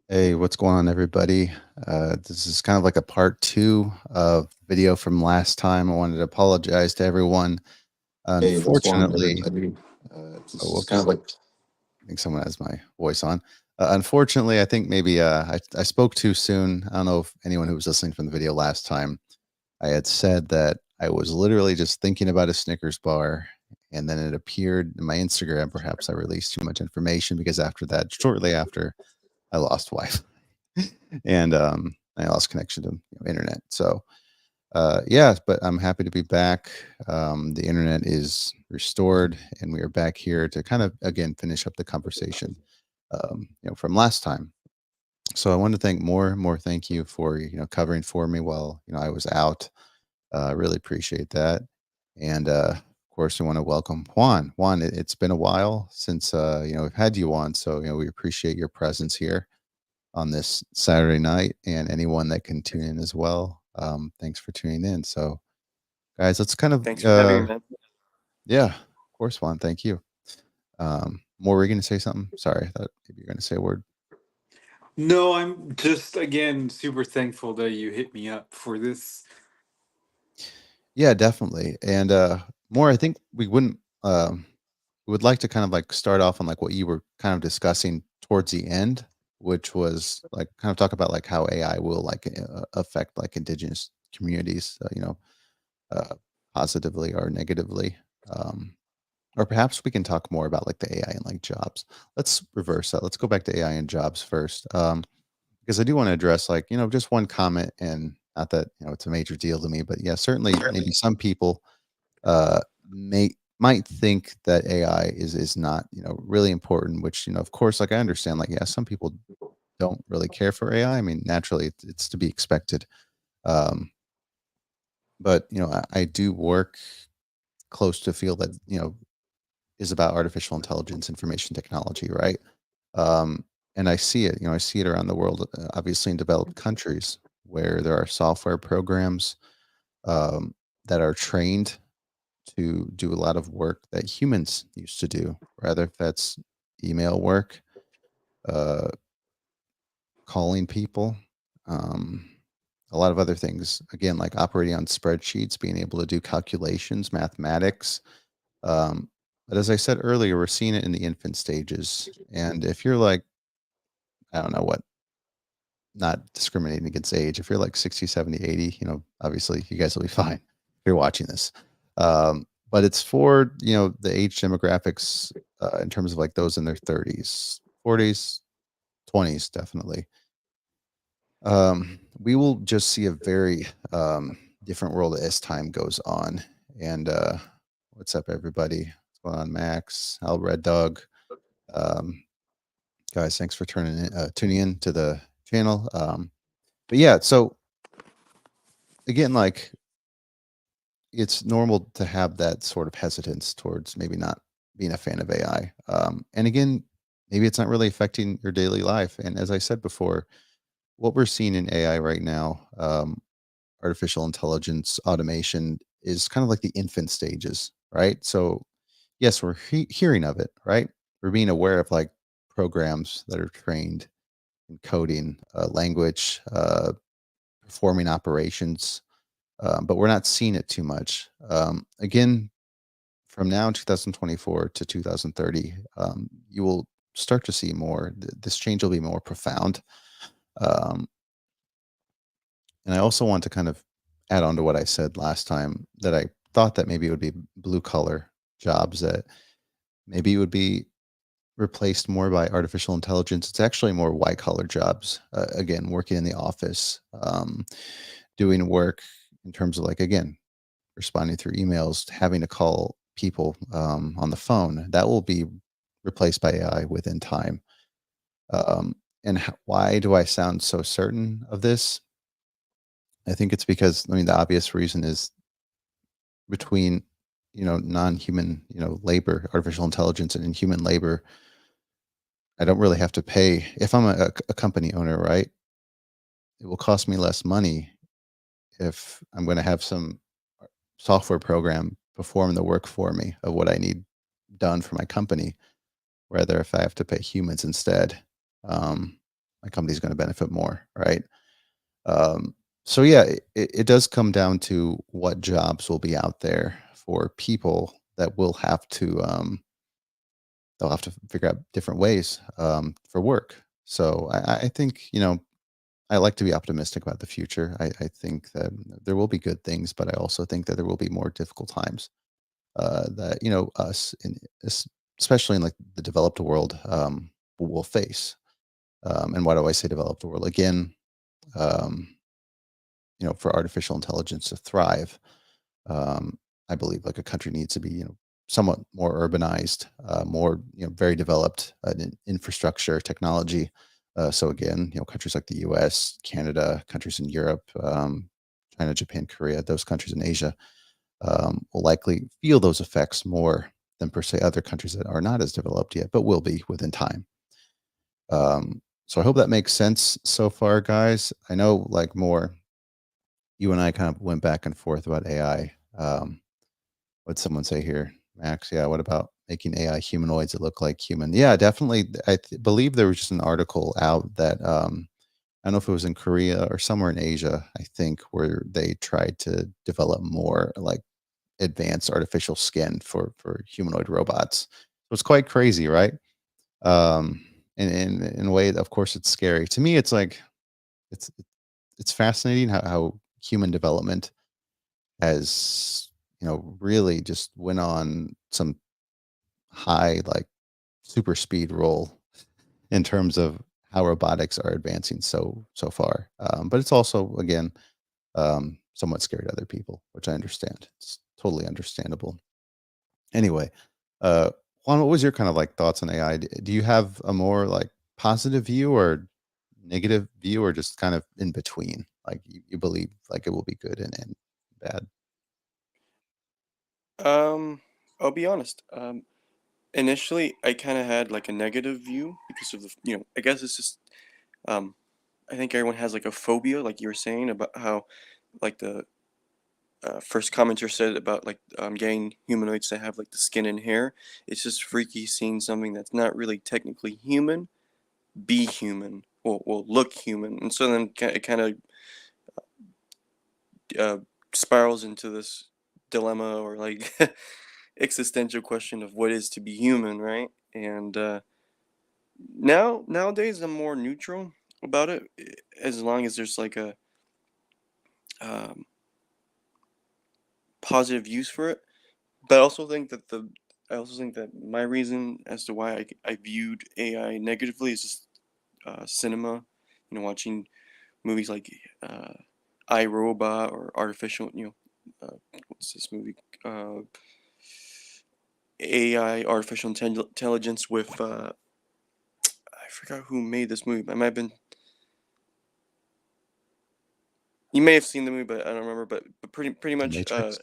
Hey, what's going on, everybody? This is kind of like a part two of video from last time. I wanted to apologize to everyone. Hey, what's going on, Unfortunately, everybody? oh, This is kind of whoops, like, I think someone has my voice on. Unfortunately, I think maybe I spoke too soon. I don't know if anyone who was listening from the video last time, I had said that I was literally just thinking about a Snickers bar, and then it appeared in my Instagram. Perhaps I released too much information because after that, shortly after, I lost Wi-Fi. And I lost connection to internet. So yeah, but I'm happy to be back. The internet is restored, and we are back here to kind of again finish up the conversation, from last time. So I want to thank more. Thank you for covering for me while I was out. I really appreciate that. And of course, we want to welcome Juan. Juan, it's been a while since we've had you on, so we appreciate your presence here on this Saturday night and anyone that can tune in as well. Thanks for tuning in. So, guys, let's kind of, Thanks for having me. yeah, of course, Juan. Thank you. More, were you going to say something? Sorry, I thought maybe you're going to say a word. No, I'm just again super thankful that you hit me up for this. Yeah, definitely. And more, I think we would like to kind of like start off on like what you were kind of discussing towards the end, which was like kind of talk about like how AI will like affect like indigenous communities, uh, positively or negatively. Um, or perhaps we can talk more about like the AI and like jobs. Let's reverse that. Let's go back to AI and jobs first. Because I do want to address like, just one comment, and not that, it's a major deal to me, but yeah, certainly maybe some people uh may might think that AI is not, really important, which, of course, like I understand, like, yeah, some people don't really care for AI. I mean, naturally it's to be expected. Um, but I do work close to a field that, is about artificial intelligence, information technology, right? Um, and I see it, I see it around the world, obviously in developed countries where there are software programs um, that are trained to do a lot of work that humans used to do, rather if that's email work, uh, calling people, um, a lot of other things. Again, like operating on spreadsheets, being able to do calculations, mathematics. But as I said earlier, we're seeing it in the infant stages. And if you're like, I don't know what, not discriminating against age, if you're like 60, 70, 80, obviously you guys will be fine if you're watching this. But it's for, the age demographics in terms of like those in their 30s, 40s, 20s, definitely. We will just see a very different world as time goes on. And what's up, everybody? What's going on, Max? Al Red Dog. Um, guys, thanks for tuning in to the channel. But yeah, so again, like it's normal to have that sort of hesitance towards maybe not being a fan of AI. And again, maybe it's not really affecting your daily life. And as I said before, what we're seeing in AI right now, artificial intelligence, automation, is kind of like the infant stages, right? So, yes, we're hearing of it, right? We're being aware of like programs that are trained in coding, language, performing operations, but we're not seeing it too much. Again, from now in 2024 to 2030, you will start to see more. This change will be more profound. Um, and I also want to kind of add on to what I said last time, that I thought that maybe it would be blue collar jobs that maybe would be replaced more by artificial intelligence. It's actually more white collar jobs. Again, working in the office, doing work in terms of like, again, responding through emails, having to call people on the phone. That will be replaced by AI within time. And why do I sound so certain of this? I think it's because, I mean, the obvious reason is between, non-human, labor, artificial intelligence, and human labor, I don't really have to pay. If I'm a company owner, right, it will cost me less money if I'm going to have some software program perform the work for me of what I need done for my company, rather if I have to pay humans instead. Um, my company's going to benefit more, right? So yeah, it does come down to what jobs will be out there for people that will have to they'll have to figure out different ways for work. So I think I like to be optimistic about the future. I think that there will be good things, but I also think that there will be more difficult times that us especially in like the developed world will face. And why do I say developed world again? Um, for artificial intelligence to thrive, um, I believe like a country needs to be somewhat more urbanized, more very developed in infrastructure, technology. So again, countries like the U.S., Canada, countries in Europe, China, Japan, Korea, those countries in Asia will likely feel those effects more than per se other countries that are not as developed yet, but will be within time. So I hope that makes sense so far, guys. I know like more you and I kind of went back and forth about AI. What'd someone say here? Max, yeah, what about making AI humanoids that look like human? Yeah, definitely. Believe there was just an article out that I don't know if it was in Korea or somewhere in Asia, I think, where they tried to develop more like advanced artificial skin for humanoid robots. So it's quite crazy, right? In a way, of course, it's scary. To me, it's like it's it's fascinating how human development has really just went on some high like super speed roll in terms of how robotics are advancing so far. But it's also again somewhat scary to other people, which I understand. It's totally understandable. Anyway, uh, Juan, what was your kind of like thoughts on AI? Do you have a more like positive view or negative view, or just kind of in between? Like you believe like it will be good and bad? Um, I'll be honest. Initially, I kind of had like a negative view because of I guess it's just, um, I think everyone has like a phobia, like you were saying about how, like the first commenter said about like getting humanoids to have like the skin and hair. It's just freaky seeing something that's not really technically human be human, well look human, and so then it kind of uh, spirals into this dilemma or like existential question of what is to be human, right? And nowadays I'm more neutral about it, as long as there's like a um, positive use for it. But I also think that my reason as to why I viewed AI negatively is just cinema. Watching movies like uh, I, Robot or Artificial. What's this movie? AI, artificial intelligence with I forgot who made this movie. But it might have been, you may have seen the movie, but I don't remember. But pretty The much, Matrix?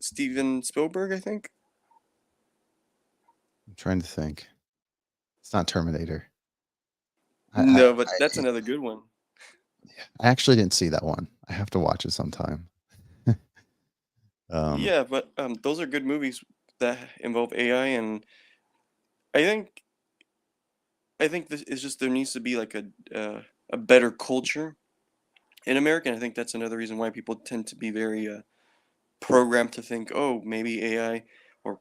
Steven Spielberg, I think. I'm trying to think. It's not Terminator. No, but that's another good one. I actually didn't see that one. I have to watch it sometime. um, Yeah, but those are good movies that involve AI, and I think I think this is just there needs to be like a better culture in America. And I think that's another reason why people tend to be very programmed to think, oh, maybe AI, or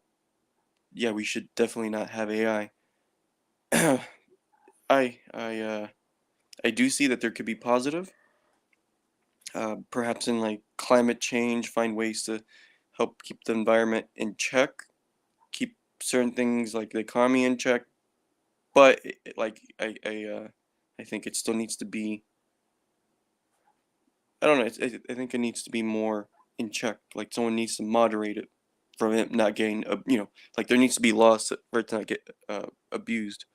yeah, we should definitely not have AI. I I uh, I do see that there could be positive, perhaps in like climate change, find ways to help keep the environment in check, keep certain things like the economy in check. But like I think it still needs to be. I don't know. I think it needs to be more in check. Like someone needs to moderate it from it not getting, like there needs to be laws for it to not get abused.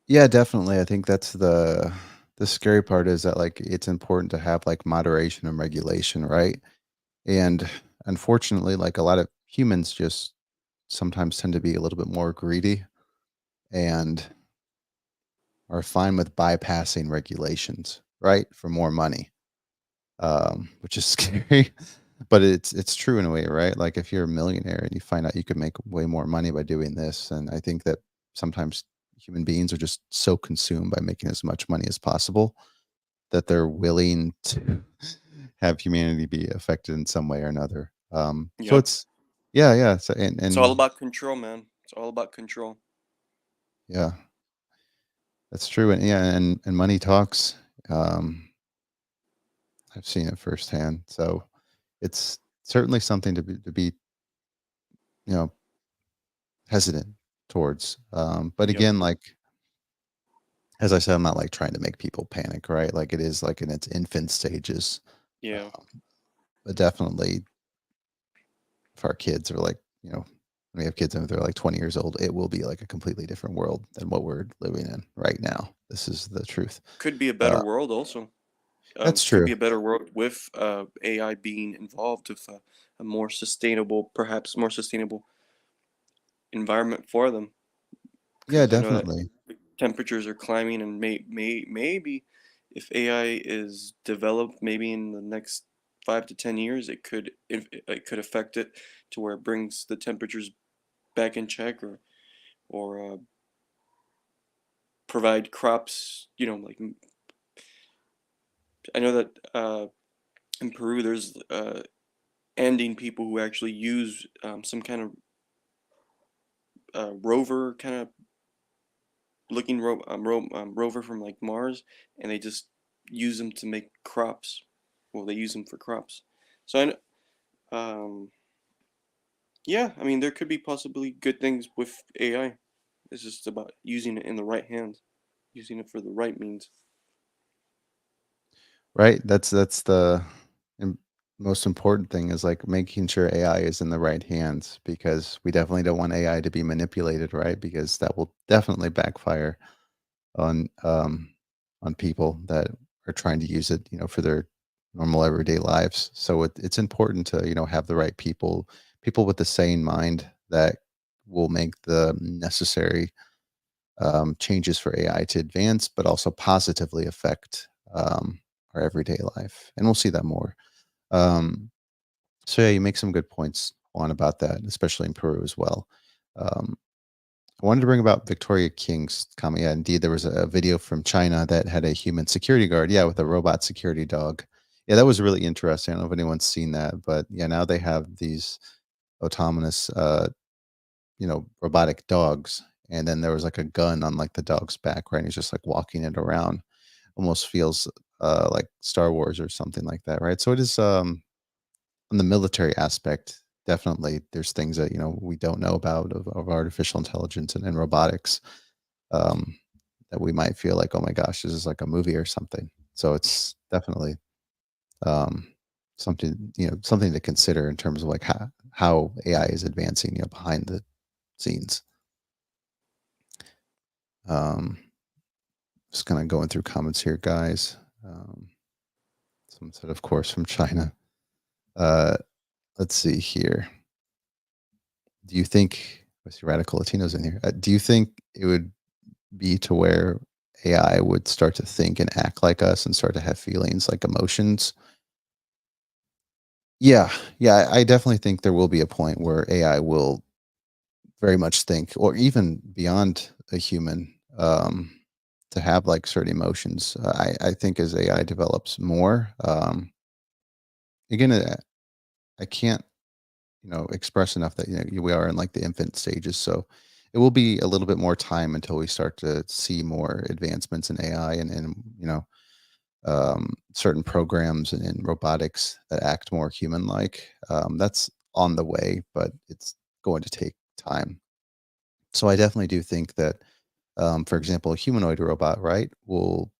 yeah, definitely. I think that's the scary part is that like it's important to have like moderation and regulation, right? And unfortunately, like a lot of humans just sometimes tend to be a little bit more greedy and are fine with bypassing regulations, right? For more money. Which is scary, but it's true in a way, right? Like if you're a millionaire and you find out you could make way more money by doing this, and I think that sometimes human beings are just so consumed by making as much money as possible that they're willing to have humanity be affected in some way or another. So Yep. it's yeah. So It's all and about control, man. It's all about control. yeah, that's true. And yeah, and money talks. Um, I've seen it firsthand. So it's certainly something to be you know hesitant towards. But Yep. again, like as I said, I'm not like trying to make people panic, right? Like it is like in its infant stages. Yeah. Um, but definitely if our kids are like, when we have kids and they're like 20 years old, it will be like a completely different world than what we're living in right now. This is the truth. Could be a better Uh, world also. that's Could true. be a better world with AI being involved with a more sustainable, perhaps more sustainable environment for them. Yeah, Because I know that definitely. temperatures are climbing, and maybe if AI is developed, maybe in the next 5 to 10 years, it could affect it to where it brings the temperatures back in check, or provide crops. Like I know that in Peru, there's Andine people who actually use some kind of rover kind of looking rover from like Mars, and they just use them to make crops. Well, they use them for crops. So yeah, I mean, there could be possibly good things with AI. It's just about using it in the right hands, using it for the right means. Right. That's the im- most important thing is like making sure AI is in the right hands because we definitely don't want AI to be manipulated, right? Because that will definitely backfire on um on people that are trying to use it, for their normal everyday lives. So it's important to, have the right people with the sane mind that will make the necessary changes for AI to advance, but also positively affect our everyday life. And we'll see that more. Um, so yeah, you make some good points on about that, especially in Peru as well. Um, I wanted to bring about Victoria King's comment. Yeah, indeed, there was a video from China that had a human security guard. Yeah, with a robot security dog. Yeah, that was really interesting. I don't know if anyone's seen that, but yeah, now they have these autonomous, robotic dogs. And then there was like a gun on like the dog's back, right? And he's just like walking it around. Almost feels like Star Wars or something like that, right? So it is on the military aspect. Definitely, there's things that we don't know about of artificial intelligence and robotics um, that we might feel like, oh my gosh, this is like a movie or something. So it's definitely um, something to consider in terms of like how AI is advancing, behind the scenes. Um, just kind of going through comments here, guys. Some said, of course, from China. Uh, let's see here. Do you think, I see radical Latinos in here. Do you think it would be to where AI would start to think and act like us and start to have feelings like emotions? Yeah, yeah, I definitely think there will be a point where AI will very much think, or even beyond a human, to have like certain emotions. I think as AI develops more, again, I can't express enough that we are in like the infant stages. So it will be a little bit more time until we start to see more advancements in AI and certain programs and in robotics that act more human like. That's on the way, but it's going to take time. So I definitely do think that, for example, a humanoid robot, right, will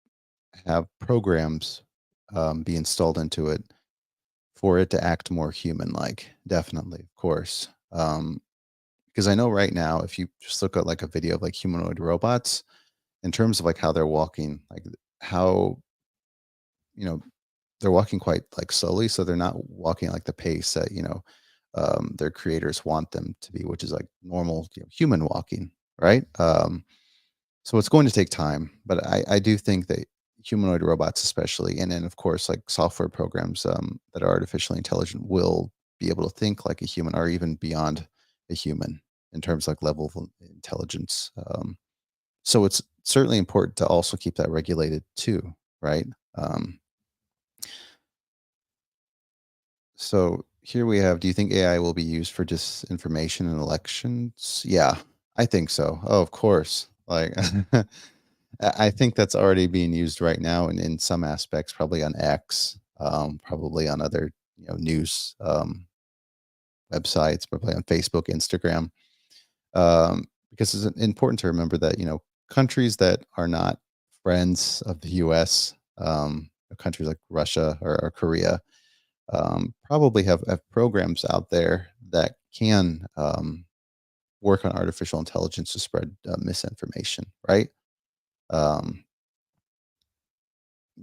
have programs be installed into it for it to act more human like. Definitely, of course. Because I know right now, if you just look at like a video of like humanoid robots, in terms of like how they're walking, like how, you know, they're walking quite like slowly. So they're not walking like the pace that, their creators want them to be, which is like normal, human walking. Right. So it's going to take time, but I do think that humanoid robots, especially, and then of course, like software programs that are artificially intelligent, will be able to think like a human, or even beyond a human in terms like level of intelligence. So it's certainly important to also keep that regulated too, right? So here we have, do you think AI will be used for disinformation in elections? Yeah, I think so. Oh, of course. Like, I think that's already being used right now in some aspects, probably on X, probably on other, news websites, probably on Facebook, Instagram. Because it's important to remember that, countries that are not friends of the US, countries like Russia or Korea, probably have programs out there that can work on artificial intelligence to spread misinformation, right? Um,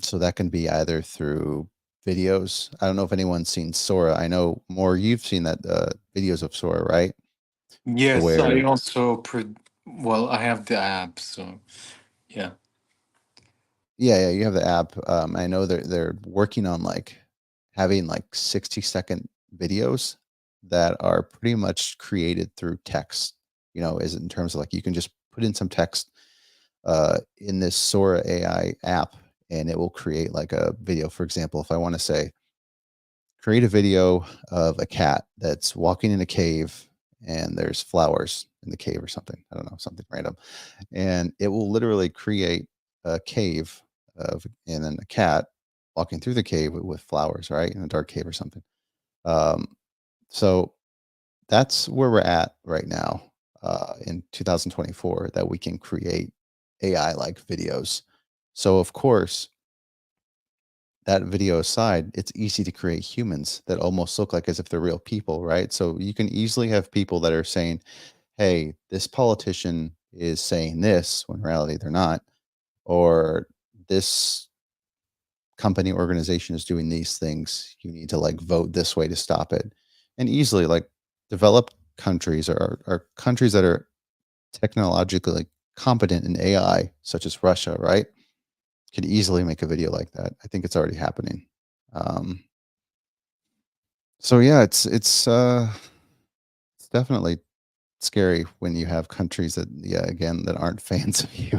so that can be either through videos. I don't know if anyone's seen Sora. I know more you've seen that videos of Sora, right? Yes, I Where also well, I have the app, so yeah. yeah, you have the app. I know they're working on like having like 60-second videos that are pretty much created through text. Is in terms of like you can just put in some text in this Sora AI app, and it will create like a video. For example, if I want to say create a video of a cat that's walking in a cave and there's flowers in the cave or something. I don't know, something random. And it will literally create a cave and then a cat walking through the cave with flowers, right? In a dark cave or something. Um, so that's where we're at right now in 2024 that we can create AI like videos. So, of course, that video aside, it's easy to create humans that almost look like as if they're real people, right? So you can easily have people that are saying, hey, this politician is saying this when in reality they're not, or this company organization is doing these things. You need to like vote this way to stop it. And easily, like developed countries are countries that are technologically competent in AI, such as Russia, right? Could easily make a video like that. I think it's already happening. Um, so yeah, it's definitely scary when you have countries that, yeah, again, that aren't fans of you,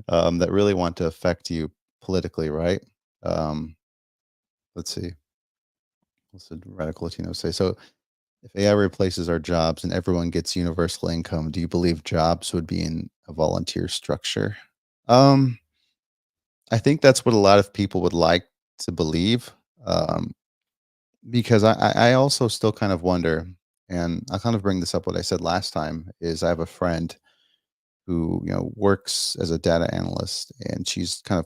that really want to affect you politically, right? Um, let's see. What's the radical Latino say? So, if AI replaces our jobs and everyone gets universal income, do you believe jobs would be in a volunteer structure? Um, I think that's what a lot of people would like to believe, um, because I also still kind of wonder, and I kind of bring this up what I said last time is I have a friend who works as a data analyst, and she's kind of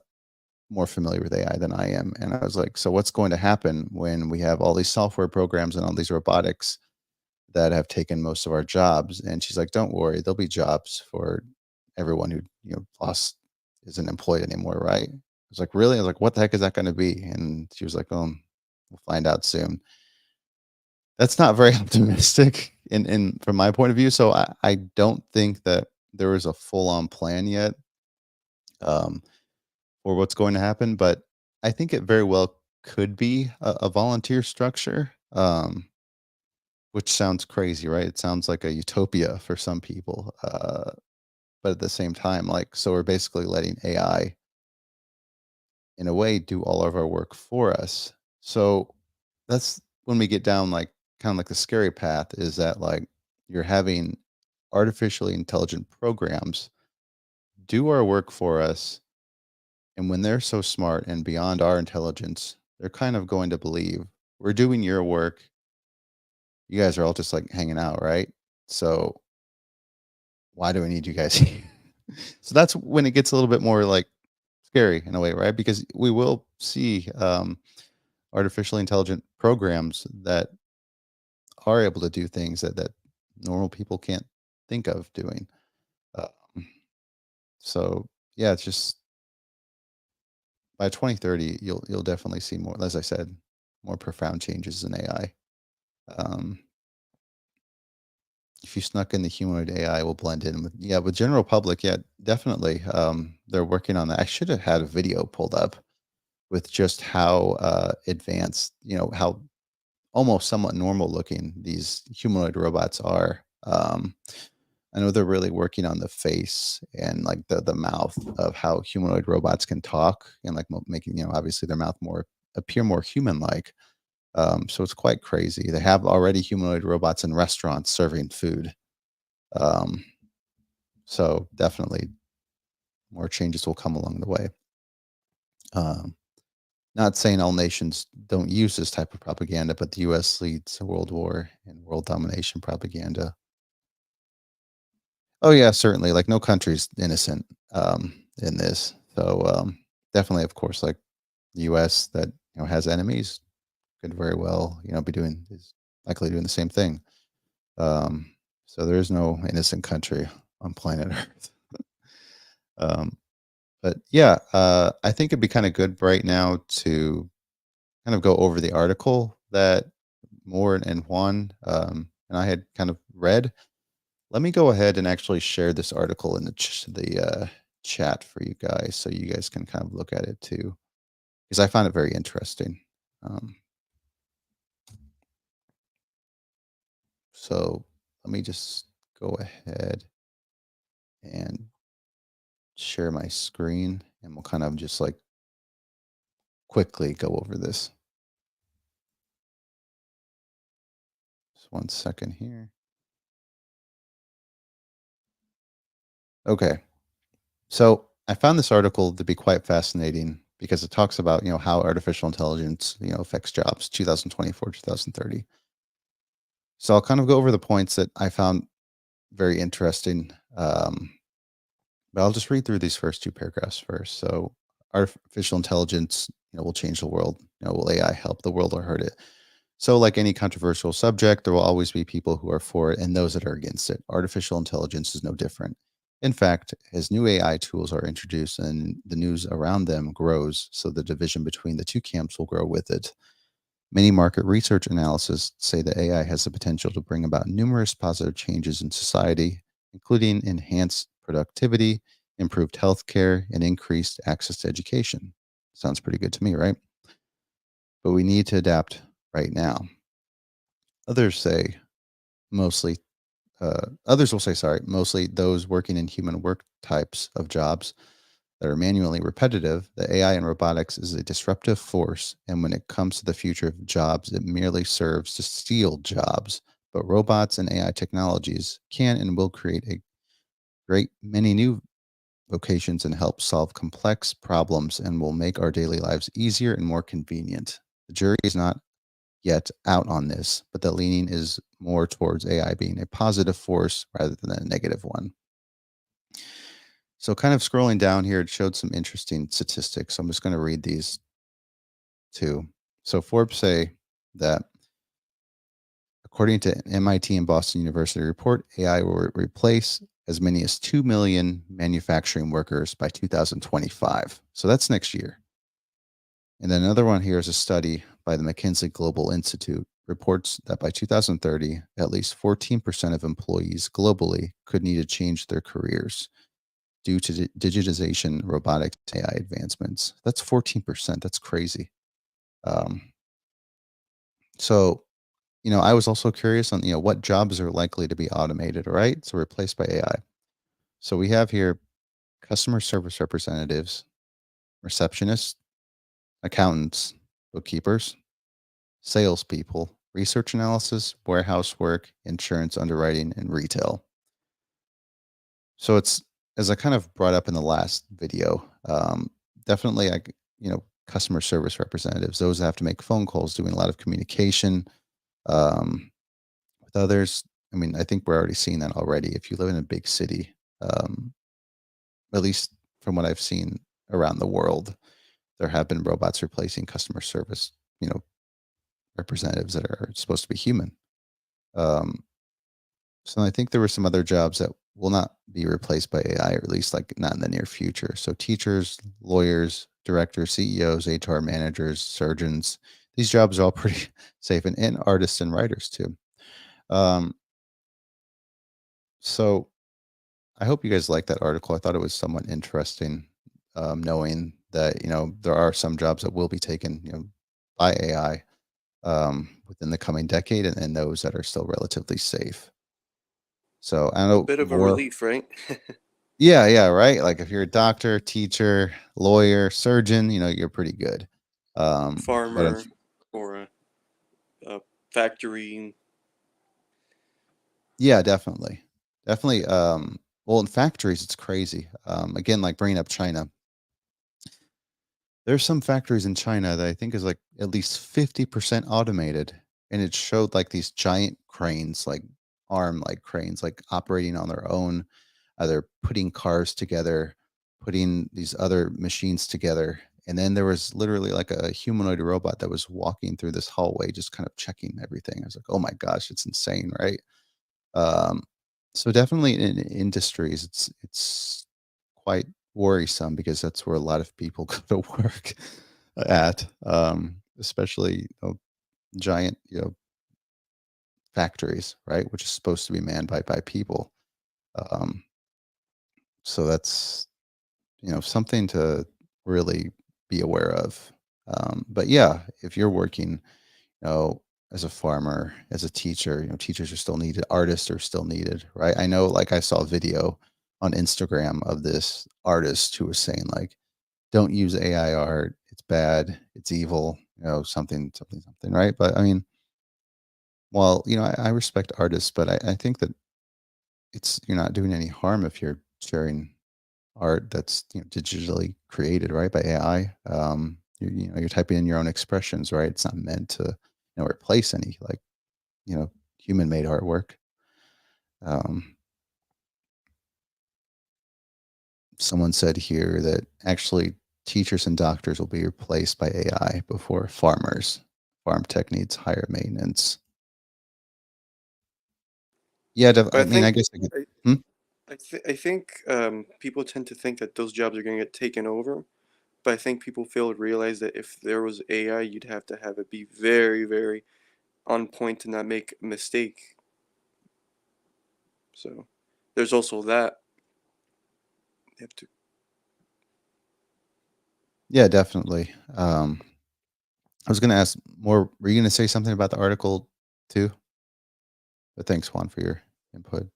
more familiar with AI than I am. And I was like, so what's going to happen when we have all these software programs and all these robotics that have taken most of our jobs? And she's like, don't worry, there'll be jobs for everyone who lost isn't employed anymore, right? I was like, really? I was like, what the heck is that going to be? And she was like, oh, we'll find out soon. That's not very optimistic in from my point of view. So I don't think that there is a full on plan yet. Um, or what's going to happen, but I think it very well could be a volunteer structure, which sounds crazy, right? It sounds like a utopia for some people, but at the same time, like, so we're basically letting AI, in a way, do all of our work for us. So that's when we get down, like, kind of like the scary path is that, like, you're having artificially intelligent programs do our work for us. And when they're so smart and beyond our intelligence, they're kind of going to believe we're doing your work. You guys are all just like hanging out, right? So why do we need you guys here? So that's when it gets a little bit more like scary in a way, right? Because we will see artificially intelligent programs that are able to do things that normal people can't think of doing. Um, so yeah, it's just by 2030, you'll definitely see more, as I said, more profound changes in AI. Um, if you snuck in the humanoid AI will blend in with, yeah, with general public, yeah, definitely. They're working on that. I should have had a video pulled up with just how advanced, how almost somewhat normal looking these humanoid robots are. I know they're really working on the face and like the mouth of how humanoid robots can talk and like making, obviously their mouth more appear more human like. So it's quite crazy. They have already humanoid robots in restaurants serving food. Um, so definitely more changes will come along the way. Um, Not saying all nations don't use this type of propaganda, but the US leads world war and world domination propaganda. Oh yeah, certainly. Like no country's innocent in this. So definitely, of course, like the US that has enemies could very well be doing is likely doing the same thing. Um, so there is no innocent country on planet Earth. um, but yeah, I think it'd be kind of good right now to kind of go over the article that Moore and Juan and I had kind of read. Let me go ahead and actually share this article in the chat for you guys, so you guys can kind of look at it too, because I find it very interesting. Um, so let me just go ahead and share my screen, and we'll kind of just like quickly go over this. Just 1 second here. Okay. So I found this article to be quite fascinating because it talks about, how artificial intelligence, affects jobs 2024, 2030. So I'll kind of go over the points that I found very interesting. But I'll just read through these first two paragraphs first. So artificial intelligence, will change the world. Will AI help the world or hurt it? So, like any controversial subject, there will always be people who are for it and those that are against it. Artificial intelligence is no different. In fact, as new AI tools are introduced and the news around them grows, so the division between the two camps will grow with it. Many market research analysis say that AI has the potential to bring about numerous positive changes in society, including enhanced productivity, improved healthcare, and increased access to education. Sounds pretty good to me, right? But we need to adapt right now. Others say mostly, others will say, sorry, mostly those working in human work types of jobs that are manually repetitive, the AI and robotics is a disruptive force. And when it comes to the future of jobs, it merely serves to steal jobs. But robots and AI technologies can and will create a great many new vocations and help solve complex problems and will make our daily lives easier and more convenient. The jury is not yet out on this, but the leaning is more towards AI being a positive force rather than a negative one. So, kind of scrolling down here, it showed some interesting statistics. So I'm just going to read these too. So, Forbes say that according to MIT and Boston University report, AI will replace as many as 2 million manufacturing workers by 2025. So, that's next year. And then another one here is a study by the McKinsey Global Institute reports that by 2030, at least 14% of employees globally could need to change their careers due to digitization, robotics, AI advancements. That's 14%. That's crazy. Um, so, I was also curious on, what jobs are likely to be automated, right? So replaced by AI. So we have here customer service representatives, receptionists, accountants, bookkeepers, salespeople, research analysis, warehouse work, insurance underwriting, and retail. So it's, as I kind of brought up in the last video, definitely customer service representatives, those that have to make phone calls, doing a lot of communication with others. I mean, I think we're already seeing that already. If you live in a big city, um, at least from what I've seen around the world, there have been robots replacing customer service, representatives that are supposed to be human. Um, So I think there were some other jobs that will not be replaced by AI, or at least like not in the near future. So teachers, lawyers, directors, CEOs, HR managers, surgeons, these jobs are all pretty safe, and artists and writers too. Um, so I hope you guys like that article. I thought it was somewhat interesting, knowing that there are some jobs that will be taken by AI within the coming decade, and those that are still relatively safe. So I don't A know bit of a more. relief, right? Yeah, right. Like if you're a doctor, teacher, lawyer, surgeon, you're pretty good. But Farmer or a factory. yeah, definitely, definitely. Well, in factories, it's crazy. Again, like bringing up China, there's some factories in China that I think is like at least 50% automated, and it showed like these giant cranes, like arm like cranes, like operating on their own, either putting cars together, putting these other machines together. And then there was literally like a humanoid robot that was walking through this hallway, just kind of checking everything. I was like, oh my gosh, it's insane, right? Um, so definitely in industries, it's quite worrisome because that's where a lot of people go to work at, especially giant factories, right? Which is supposed to be manned by people. Um, so that's something to really be aware of. But yeah, if you're working, as a farmer, as a teacher, teachers are still needed, artists are still needed, right? I know, like, I saw a video on Instagram of this artist who was saying, like, don't use AI art. It's bad. It's evil, something, something, something, right? But I mean, well, I respect artists, but I think that you're not doing any harm if you're sharing art that's digitally created, right, by AI. You're typing in your own expressions, right? It's not meant to replace any like human made artwork. Um, Someone said here that actually teachers and doctors will be replaced by AI before farmers. Farm tech needs higher maintenance. Yeah, But I I mean, I think guess I could. I, Hmm? I think people tend to think that those jobs are going to get taken over. But I think people fail to realize that if there was AI, you'd have to have it be very, very on point to not make a mistake. So there's also that. You have to. Yeah, definitely. I was going to ask more. Were you going to say something about the article too? But thanks, Juan, for your input.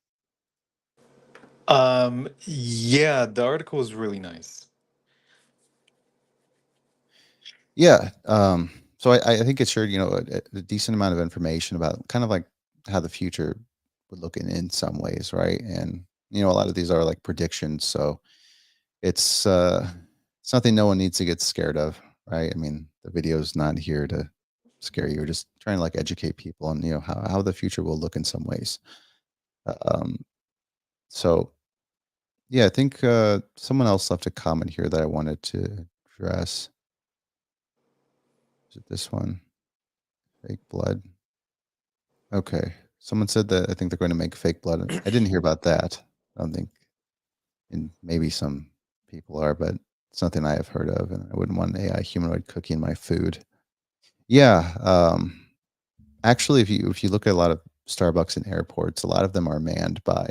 Yeah, the article was really nice. Yeah. So I think it shared, a decent amount of information about kind of like how the future would look in some ways, right? And a lot of these are like predictions, so it's something no one needs to get scared of, right? I mean, the video is not here to scare you. We're just trying to like educate people on how the future will look in some ways. Um, so yeah, I think someone else left a comment here that I wanted to address. Is it this one? Fake blood. Okay. Someone said that I think they're going to make fake blood. I didn't hear about that. I don't think, and maybe some people are, but it's nothing I have heard of, and I wouldn't want an AI humanoid cooking my food. Yeah. Actually, if you look at a lot of Starbucks and airports, a lot of them are manned by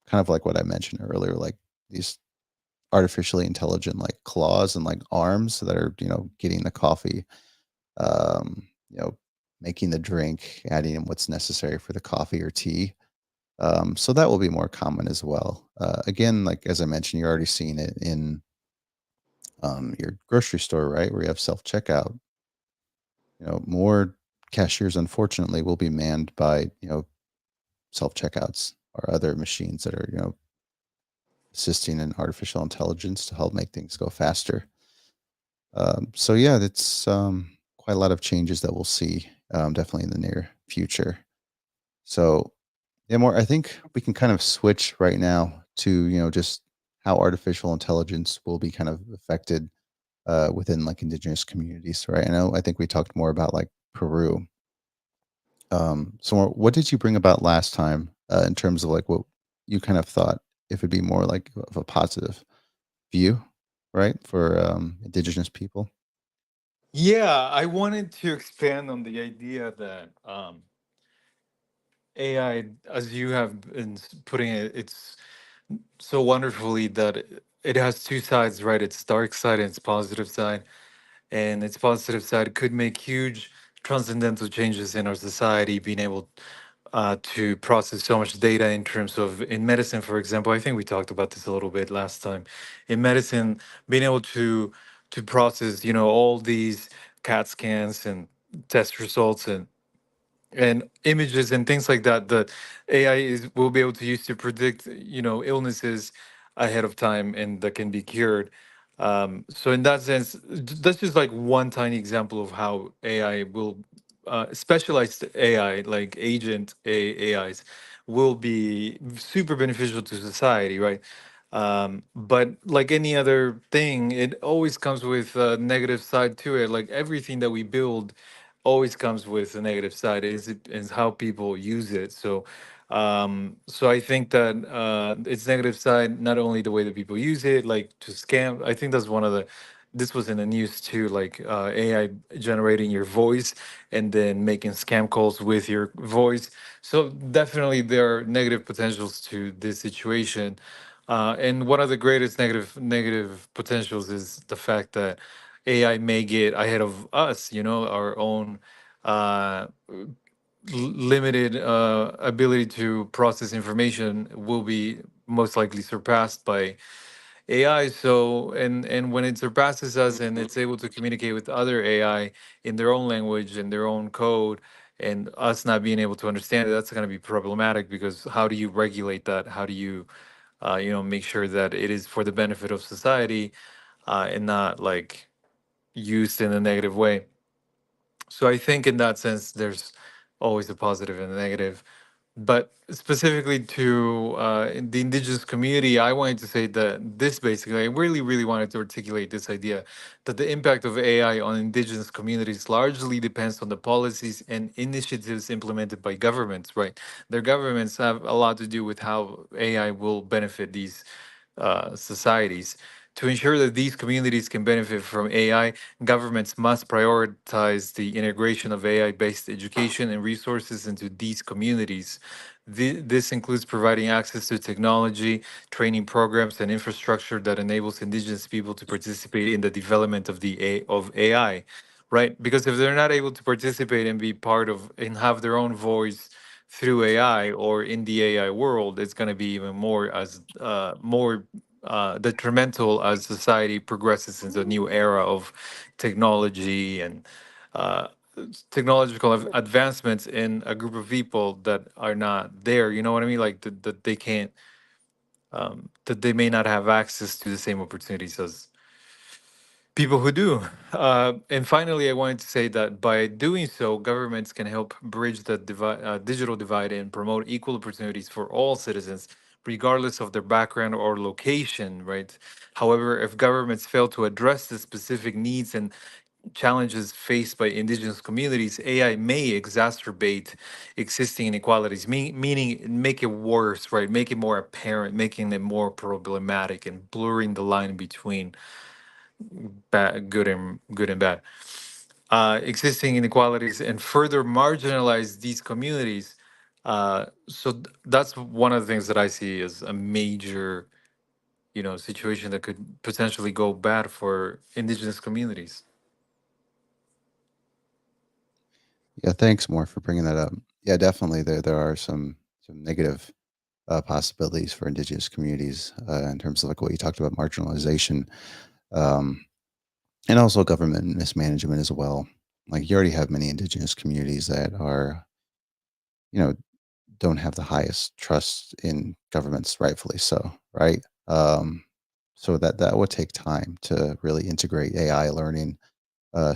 kind of like what I mentioned earlier, like these artificially intelligent like claws and like arms that are getting the coffee, um, you know, making the drink, adding in what's necessary for the coffee or tea. So that will be more common as well. Again, like as I mentioned, you're already seeing it in your grocery store, right, where you have self checkout. More cashiers, unfortunately, will be manned by self checkouts or other machines that are assisting in artificial intelligence to help make things go faster. So yeah, that's quite a lot of changes that we'll see definitely in the near future. So yeah, more. I think we can kind of switch right now to just how artificial intelligence will be kind of affected within like indigenous communities, right? I think we talked more about like Peru. So what did you bring about last time in terms of like what you kind of thought if it'd be more like of a positive view, right, for indigenous people? Yeah, I wanted to expand on the idea that AI, as you have been putting it, it's so wonderfully that it has two sides, right? Its dark side and its positive side. And its positive side could make huge transcendental changes in our society, being able to process so much data in terms of in medicine, for example. I think we talked about this a little bit last time. In medicine, being able to process, all these CAT scans and test results and images and things like that that AI will be able to use to predict, illnesses ahead of time and that can be cured. So in that sense, that's just like one tiny example of how AI will, specialized AI like AIs will be super beneficial to society, right? But like any other thing, it always comes with a negative side to it. Like everything that we build always comes with a negative side. Is how people use it. So I think that its negative side, not only the way that people use it, like to scam. I think that's one of the. This was in the news too, like AI generating your voice and then making scam calls with your voice. So definitely there are negative potentials to this situation. And one of the greatest negative potentials is the fact that AI may get ahead of us, our own uh, limited ability to process information will be most likely surpassed by AI. So, and when it surpasses us and it's able to communicate with other AI in their own language and their own code, and us not being able to understand it, that's going to be problematic because how do you regulate that? How do you, make sure that it is for the benefit of society and not like used in a negative way? So I think in that sense, there's always a positive and a negative. But specifically to in the indigenous community, I wanted to say that this basically, I really, really wanted to articulate this idea that the impact of AI on indigenous communities largely depends on the policies and initiatives implemented by governments, right? Their governments have a lot to do with how AI will benefit these societies. To ensure that these communities can benefit from AI, governments must prioritize the integration of AI-based education and resources into these communities. This includes providing access to technology, training programs, and infrastructure that enables indigenous people to participate in the development of of AI, right? Because if they're not able to participate and be part of and have their own voice through AI or in the AI world, it's going to be even more detrimental as society progresses into a new era of technology and uh, technological advancements in a group of people that are not there. You know what I mean? Like that they can't, that they may not have access to the same opportunities as people who do. And finally, I wanted to say that by doing so, governments can help bridge the digital divide and promote equal opportunities for all citizens, regardless of their background or location, right? However, if governments fail to address the specific needs and challenges faced by indigenous communities, AI may exacerbate existing inequalities, meaning make it worse, right? Make it more apparent, making it more problematic and blurring the line between good and bad. Existing inequalities and further marginalize these communities. That's one of the things that I see as a major, situation that could potentially go bad for indigenous communities. Yeah, thanks more for bringing that up. Yeah, definitely there are some negative possibilities for indigenous communities in terms of like what you talked about, marginalization, um, and also government mismanagement as well. Like you already have many indigenous communities that are, you know, don't have the highest trust in governments, rightfully so, right? So that would take time to really integrate AI learning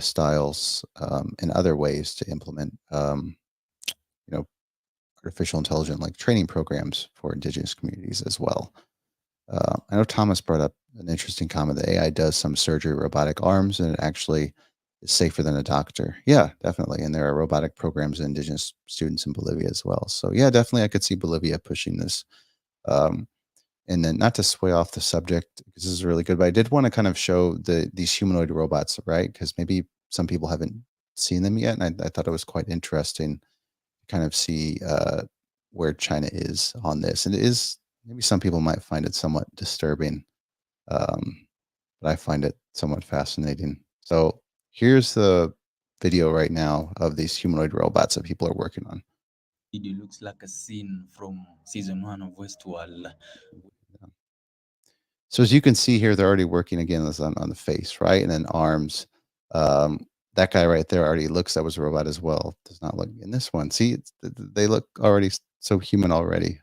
styles and other ways to implement, you know, artificial intelligence like training programs for indigenous communities as well. I know Thomas brought up an interesting comment that AI does some surgery robotic arms and it actually is safer than a doctor. Yeah, definitely. And there are robotic programs in indigenous students in Bolivia as well. So yeah, definitely I could see Bolivia pushing this. Um, and then not to sway off the subject because this is really good, but I did want to kind of show these humanoid robots, right? Because maybe some people haven't seen them yet. And I thought it was quite interesting to kind of see where China is on this. And it is maybe some people might find it somewhat disturbing, um, but I find it somewhat fascinating. So here's the video right now of these humanoid robots that people are working on. Video looks like a scene from season 1 of Westworld. So as you can see here, they're already working again on the face, right? And then arms. That guy right there already looks, that was a robot as well. Does not look in this one. See, they look already so human already.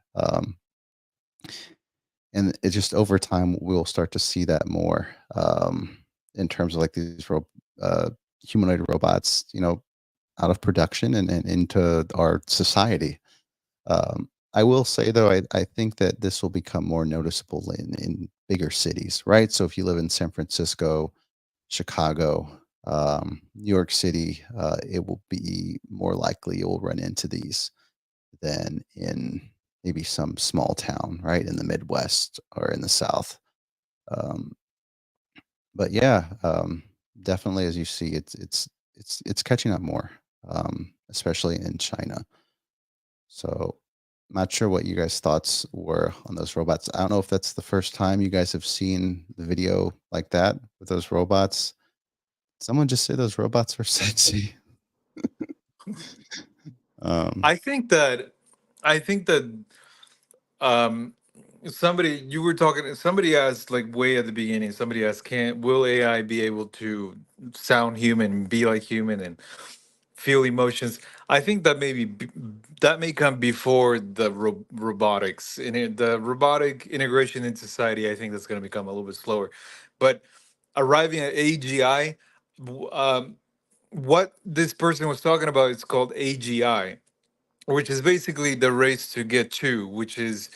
And it just over time, we'll start to see that more in terms of like these humanoid robots, out of production and into our society. I will say though, I think that this will become more noticeable in bigger cities, right? So if you live in San Francisco, Chicago, New York City, it will be more likely you'll run into these than in maybe some small town, right, in the Midwest or in the South. Um, but yeah, definitely, as you see, it's catching up more, especially in China. So, not sure what you guys' thoughts were on those robots. I don't know if that's the first time you guys have seen the video like that with those robots. Someone just say those robots are sexy. Um, I think that I think that um you were talking, somebody asked like way at the beginning, somebody asked, can will AI be able to sound human, be like human and feel emotions? I think that that may come before the robotics, and the robotic integration in society. I think that's going to become a little bit slower, but arriving at AGI, what this person was talking about, it's called AGI, which is basically the race to get to, which is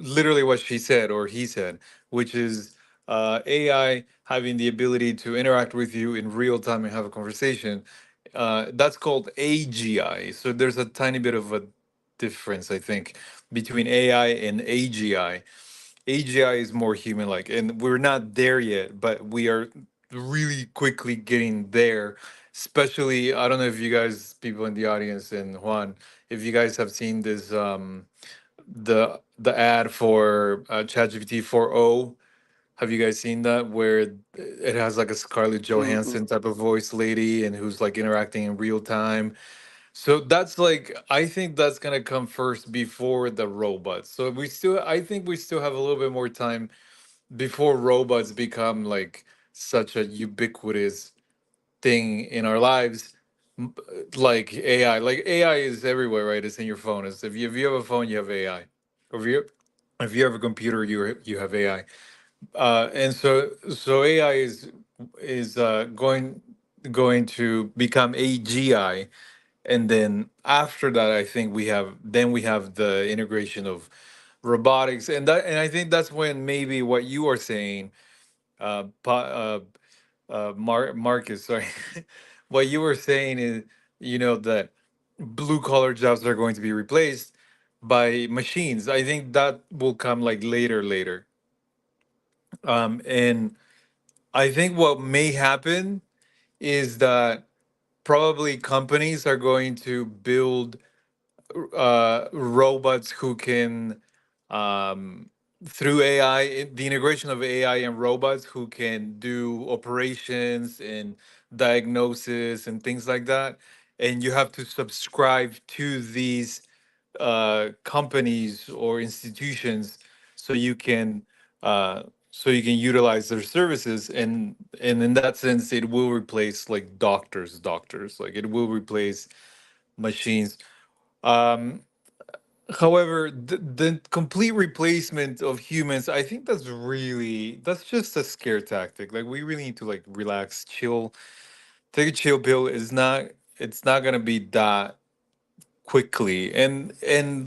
literally what she said or he said, which is AI having the ability to interact with you in real time and have a conversation. That's called AGI. So there's a tiny bit of a difference, I think, between AI and AGI. AGI is more human like, and we're not there yet, but we are really quickly getting there. Especially, I don't know if you guys, people in the audience and Juan, if you guys have seen this the ad for ChatGPT 4.0. Have you guys seen that where it has like a Scarlett Mm-mm. Johansson type of voice lady and who's like interacting in real time? So that's like, I think that's gonna come first before the robots. So I think we still have a little bit more time before robots become like such a ubiquitous thing in our lives. Like AI, like AI is everywhere, right? It's in your phone. It's if you have a phone, you have AI. If you have a computer, you have AI. And so AI is going to become AGI, and then after that, I think we have the integration of robotics, and I think that's when maybe what you are saying, Marcus, sorry, what you were saying is, that blue collar jobs are going to be replaced by machines. I think that will come like later. And I think what may happen is that probably companies are going to build robots who can, um, through AI, the integration of AI and robots who can do operations and diagnosis and things like that. And you have to subscribe to these companies or institutions so you can utilize their services, and in that sense it will replace like doctors, like it will replace machines. um However, the complete replacement of humans, I think that's just a scare tactic. Like we really need to like relax, chill, take a chill pill. It's not gonna be that quickly. And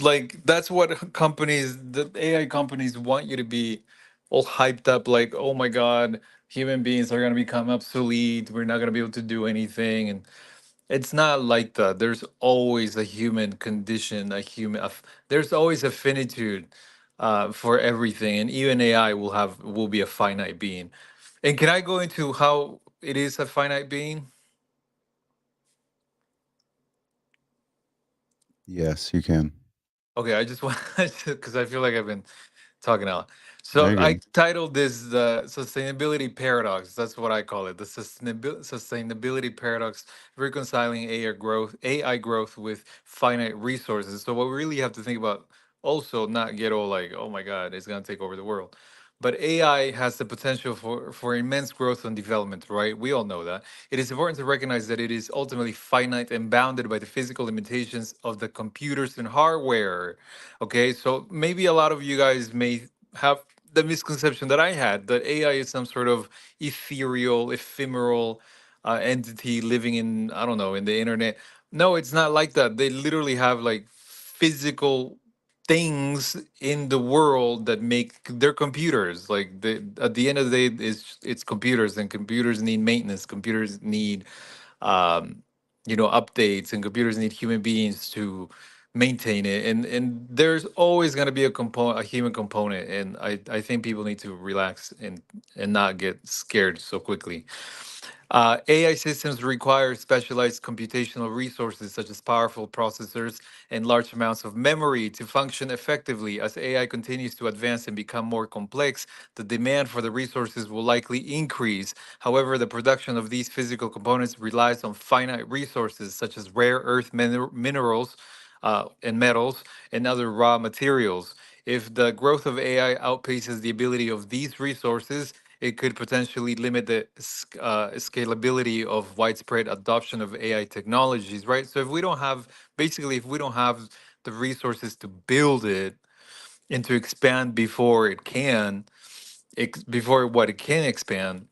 like that's what companies, the AI companies want you to be all hyped up, like, oh my God, human beings are gonna become obsolete. We're not gonna be able to do anything. And it's not like that. There's always a human condition, there's always a finitude for everything, and even AI will be a finite being. And can I go into how it is a finite being? yes, you can. Okay, I just want because I feel like I've been talking a lot. So Very I good. titled this the sustainability paradox. That's what I call it. The sustainability paradox, reconciling AI growth with finite resources. So what we really have to think about also, not get all like, oh my God, it's gonna take over the world. But AI has the potential for immense growth and development, right? We all know that. It is important to recognize that it is ultimately finite and bounded by the physical limitations of the computers and hardware. Okay, so maybe a lot of you guys may have the misconception that I had, that AI is some sort of ethereal, ephemeral entity living in, I don't know, in the internet. No, it's not like that. They literally have like physical things in the world that make their computers. Like at the end of the day, it's computers, and computers need maintenance. Computers need um, updates, and computers need human beings to maintain it. And there's always going to be a human component. And I think people need to relax and not get scared so quickly. AI systems require specialized computational resources such as powerful processors and large amounts of memory to function effectively. As AI continues to advance and become more complex, the demand for the resources will likely increase. However, the production of these physical components relies on finite resources such as rare earth minerals and metals and other raw materials. If the growth of AI outpaces the ability of these resources, it could potentially limit the scalability of widespread adoption of AI technologies, right? So if we don't have the resources to build it and to expand before before what it can expand,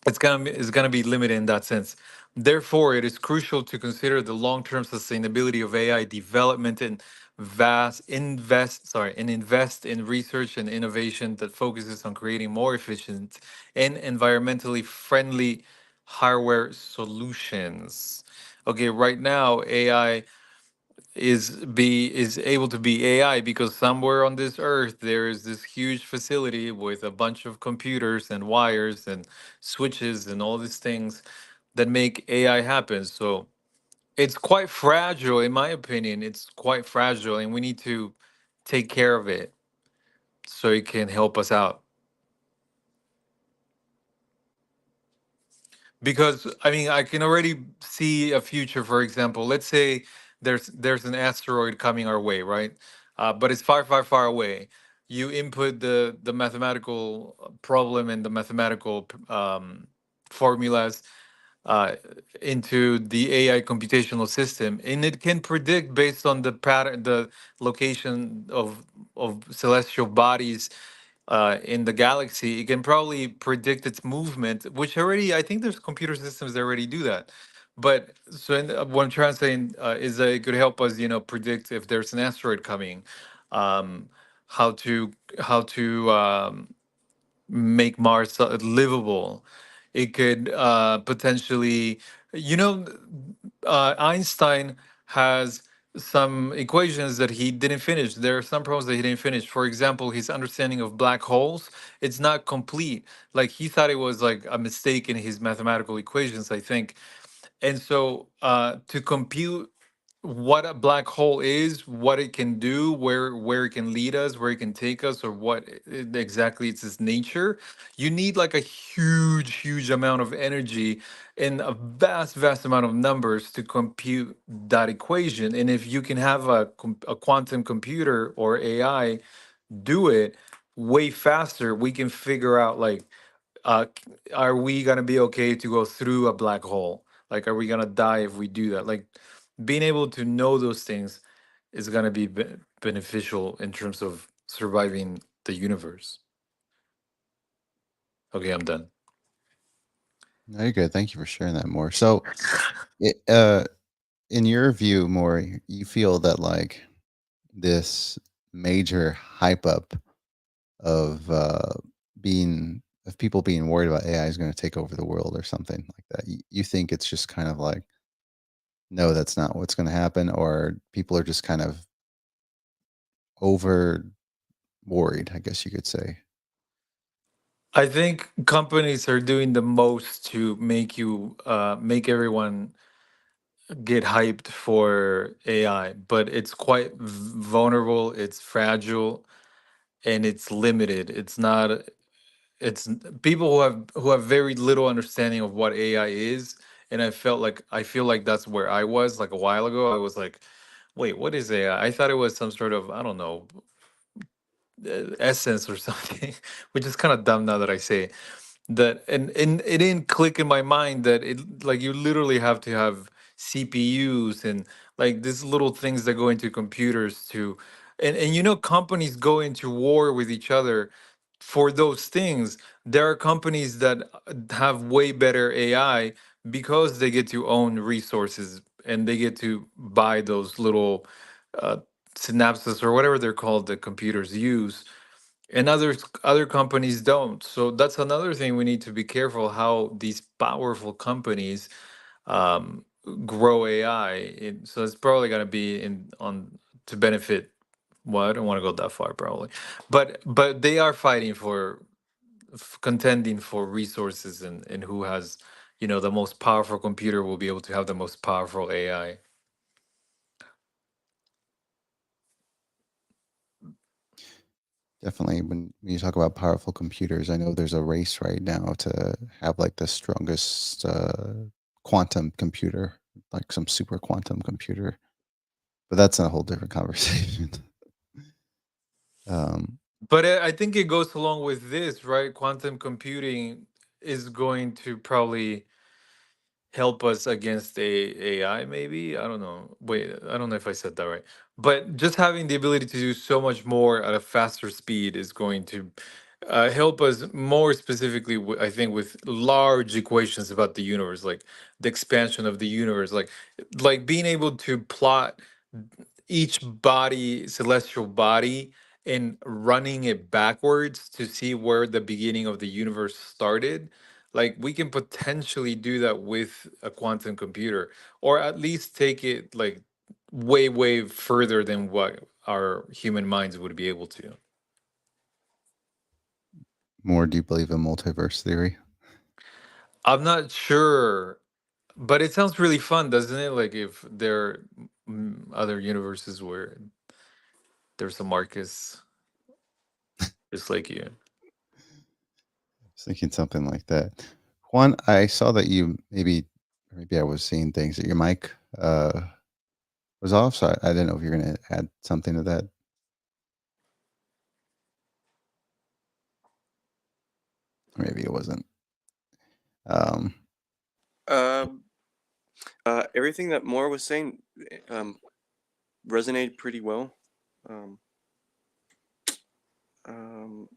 it's gonna be limited in that sense. Therefore, it is crucial to consider the long-term sustainability of AI development and invest in research and innovation that focuses on creating more efficient and environmentally friendly hardware solutions. Okay, right now AI is able to be AI because somewhere on this earth there is this huge facility with a bunch of computers and wires and switches and all these things that make AI happen. So it's quite fragile, in my opinion. It's quite fragile, and we need to take care of it so it can help us out. Because I mean, I can already see a future. For example, let's say there's an asteroid coming our way, right? But it's far, far, far away. You input the mathematical problem and the mathematical formulas uh, into the AI computational system, and it can predict based on the pattern, the location of celestial bodies in the galaxy. It can probably predict its movement, which already I think there's computer systems that already do that. But what I'm trying to say is that it could help us, predict if there's an asteroid coming, um, how to make Mars livable. It could potentially, you know, Einstein has some equations that he didn't finish. There are some problems that he didn't finish. For example, his understanding of black holes, it's not complete. Like he thought it was like a mistake in his mathematical equations, I think. And so to compute what a black hole is, what it can do, where it can lead us, where it can take us, or what exactly it's its nature, you need like a huge, huge amount of energy and a vast, vast amount of numbers to compute that equation. And if you can have a quantum computer or AI do it way faster, we can figure out like are we gonna be okay to go through a black hole? Like, are we gonna die if we do that? Like, being able to know those things is gonna be beneficial in terms of surviving the universe. Okay, I'm done. Very good. Thank you for sharing that more. So, it, in your view, more, you feel that like this major hype up of of people being worried about AI is going to take over the world or something like that. You think it's just kind of like, no, that's not what's going to happen, or people are just kind of over worried, I guess you could say. I think companies are doing the most to make everyone get hyped for AI, but it's quite vulnerable. It's fragile. and it's limited. It's not. It's people who have very little understanding of what AI is, and I feel like that's where I was like a while ago. I was like, wait, what is AI? I thought it was some sort of, I don't know, essence or something, which is kind of dumb now that I say it. That and it didn't click in my mind that it, like, you literally have to have CPUs and like these little things that go into computers to, and companies go into war with each other for those things. There are companies that have way better AI because they get to own resources and they get to buy those little uh, synapses or whatever they're called that computers use, and other companies don't. So that's another thing we need to be careful how these powerful companies um, grow AI. So it's probably going to be in on to benefit. Well, I don't want to go that far, probably, but they are fighting for contending for resources, and who has the most powerful computer will be able to have the most powerful AI. Definitely, when you talk about powerful computers, I know there's a race right now to have like the strongest quantum computer, like some super quantum computer. But that's a whole different conversation. um, But I think it goes along with this, right? Quantum computing is going to probably help us against AI, maybe. I don't know. Wait, I don't know if I said that right. But just having the ability to do so much more at a faster speed is going to help us more specifically, I think, with large equations about the universe, like the expansion of the universe, like being able to plot each body, celestial body, and running it backwards to see where the beginning of the universe started. Like, we can potentially do that with a quantum computer, or at least take it like way, way further than what our human minds would be able to. More, do you believe in multiverse theory? I'm not sure, but it sounds really fun, doesn't it? Like, if there are other universes where there's a Marcus just like you. I was thinking something like that. Juan, I saw that you maybe I was seeing things that your mic was off, so I didn't know if you're going to add something to that. Or maybe it wasn't. Um, Um, everything that Mor was saying resonated pretty well. Um, um,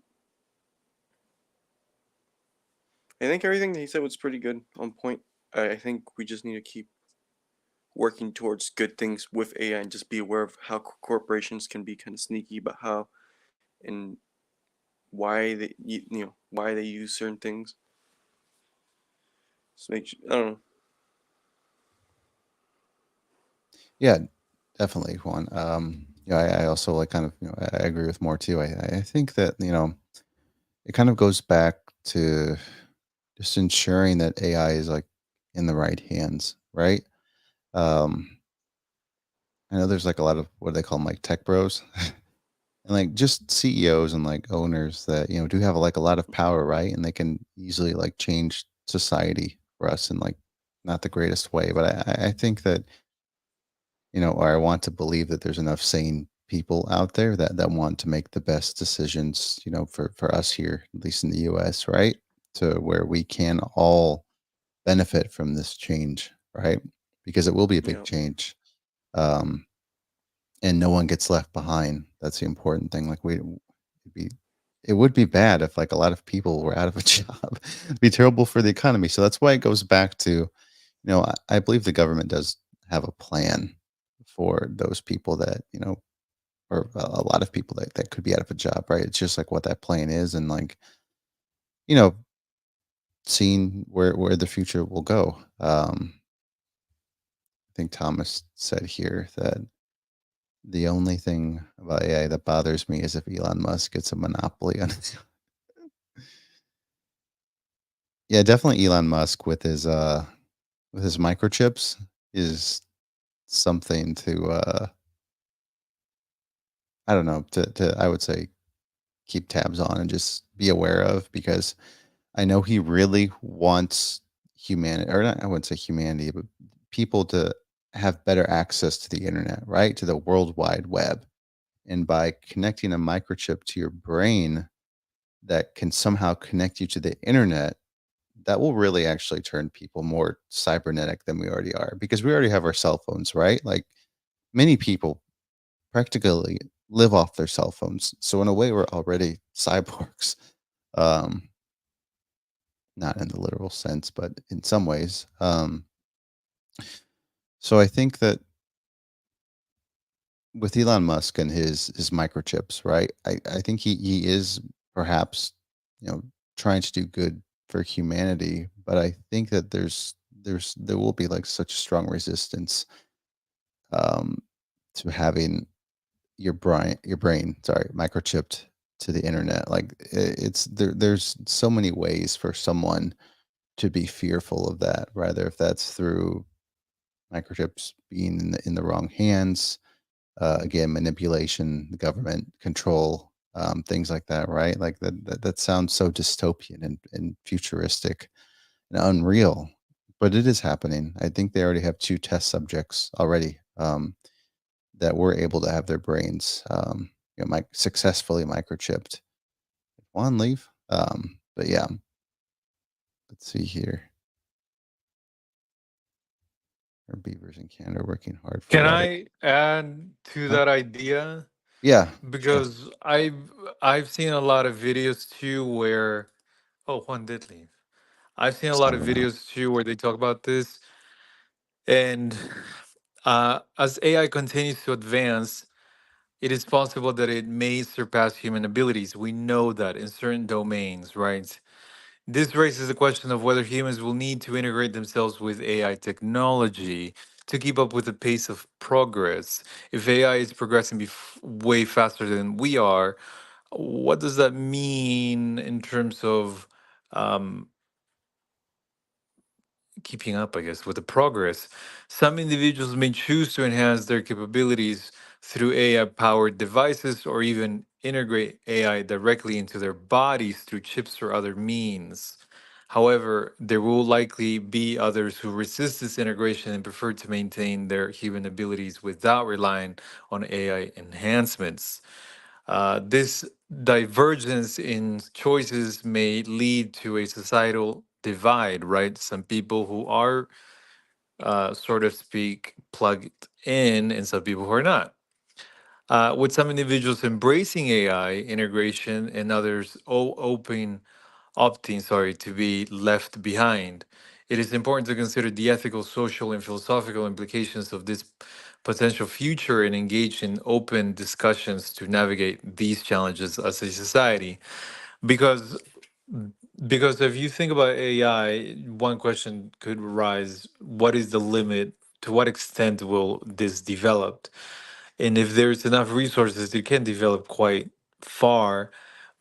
I think everything that he said was pretty good, on point. I think we just need to keep working towards good things with AI and just be aware of how corporations can be kind of sneaky about how and why why they use certain things. Just I don't know. yeah, definitely, Juan. Yeah, I also like kind of, I agree with more too. I think that, it kind of goes back to just ensuring that AI is like in the right hands, right? Um, I know there's like a lot of what they call them, like tech bros, and like just CEOs and like owners that do have like a lot of power, right? And they can easily like change society for us in like not the greatest way, but I think that or I want to believe that there's enough sane people out there that want to make the best decisions, for us here, at least in the US, right? To where we can all benefit from this change, right? Because it will be a big Yeah, change. Um, and no one gets left behind. That's the important thing. Like be it would be bad if like a lot of people were out of a job. It'd be terrible for the economy. So that's why it goes back to, I believe the government does have a plan for those people that, or a lot of people that could be out of a job, right? It's just like what that plan is, and like, you know, seeing where the future will go. I think Thomas said here that the only thing about AI that bothers me is if Elon Musk gets a monopoly on it. Yeah, definitely Elon Musk with his microchips is something to I don't know, to I would say keep tabs on and just be aware of, because I know he really wants humanity, or not, I wouldn't say humanity, but people to have better access to the internet, right? To the World Wide Web. And by connecting a microchip to your brain that can somehow connect you to the internet, that will really actually turn people more cybernetic than we already are, because we already have our cell phones, right? Like, many people practically live off their cell phones. So in a way, we're already cyborgs. Um, Not in the literal sense, but in some ways. So I think that with Elon Musk and his microchips, right? I think he is perhaps, you know, trying to do good for humanity, but I think that there will be like such strong resistance um to having your brain, sorry, microchipped to the internet. Like, it's there's so many ways for someone to be fearful of that, rather if that's through microchips being in the wrong hands, again, manipulation, the government control, things like that, right? Like that sounds so dystopian and futuristic and unreal, but it is happening. I think they already have two test subjects already, that were able to have their brains, successfully microchipped. Juan, leave. But yeah, let's see here. Our beavers in Canada are working hard for Can water. I add to Huh? that idea? Yeah, sure. Because I've seen a lot of videos too where, oh, Juan did leave. I've seen a It's lot not of around. videos too where they talk about this, and as AI continues to advance, it is possible that it may surpass human abilities. We know that in certain domains, right? This raises the question of whether humans will need to integrate themselves with AI technology to keep up with the pace of progress. If AI is progressing way faster than we are, what does that mean in terms of um, keeping up, I guess, with the progress? Some individuals may choose to enhance their capabilities through AI powered devices or even integrate AI directly into their bodies through chips or other means. However, there will likely be others who resist this integration and prefer to maintain their human abilities without relying on AI enhancements. This divergence in choices may lead to a societal divide, right? Some people who are, so to speak, plugged in, and some people who are not. With some individuals embracing AI integration and others opting, sorry, to be left behind. It is important to consider the ethical, social, and philosophical implications of this potential future and engage in open discussions to navigate these challenges as a society. Because because if you think about AI, one question could arise: what is the limit? To what extent will this develop? And if there's enough resources, it can develop quite far.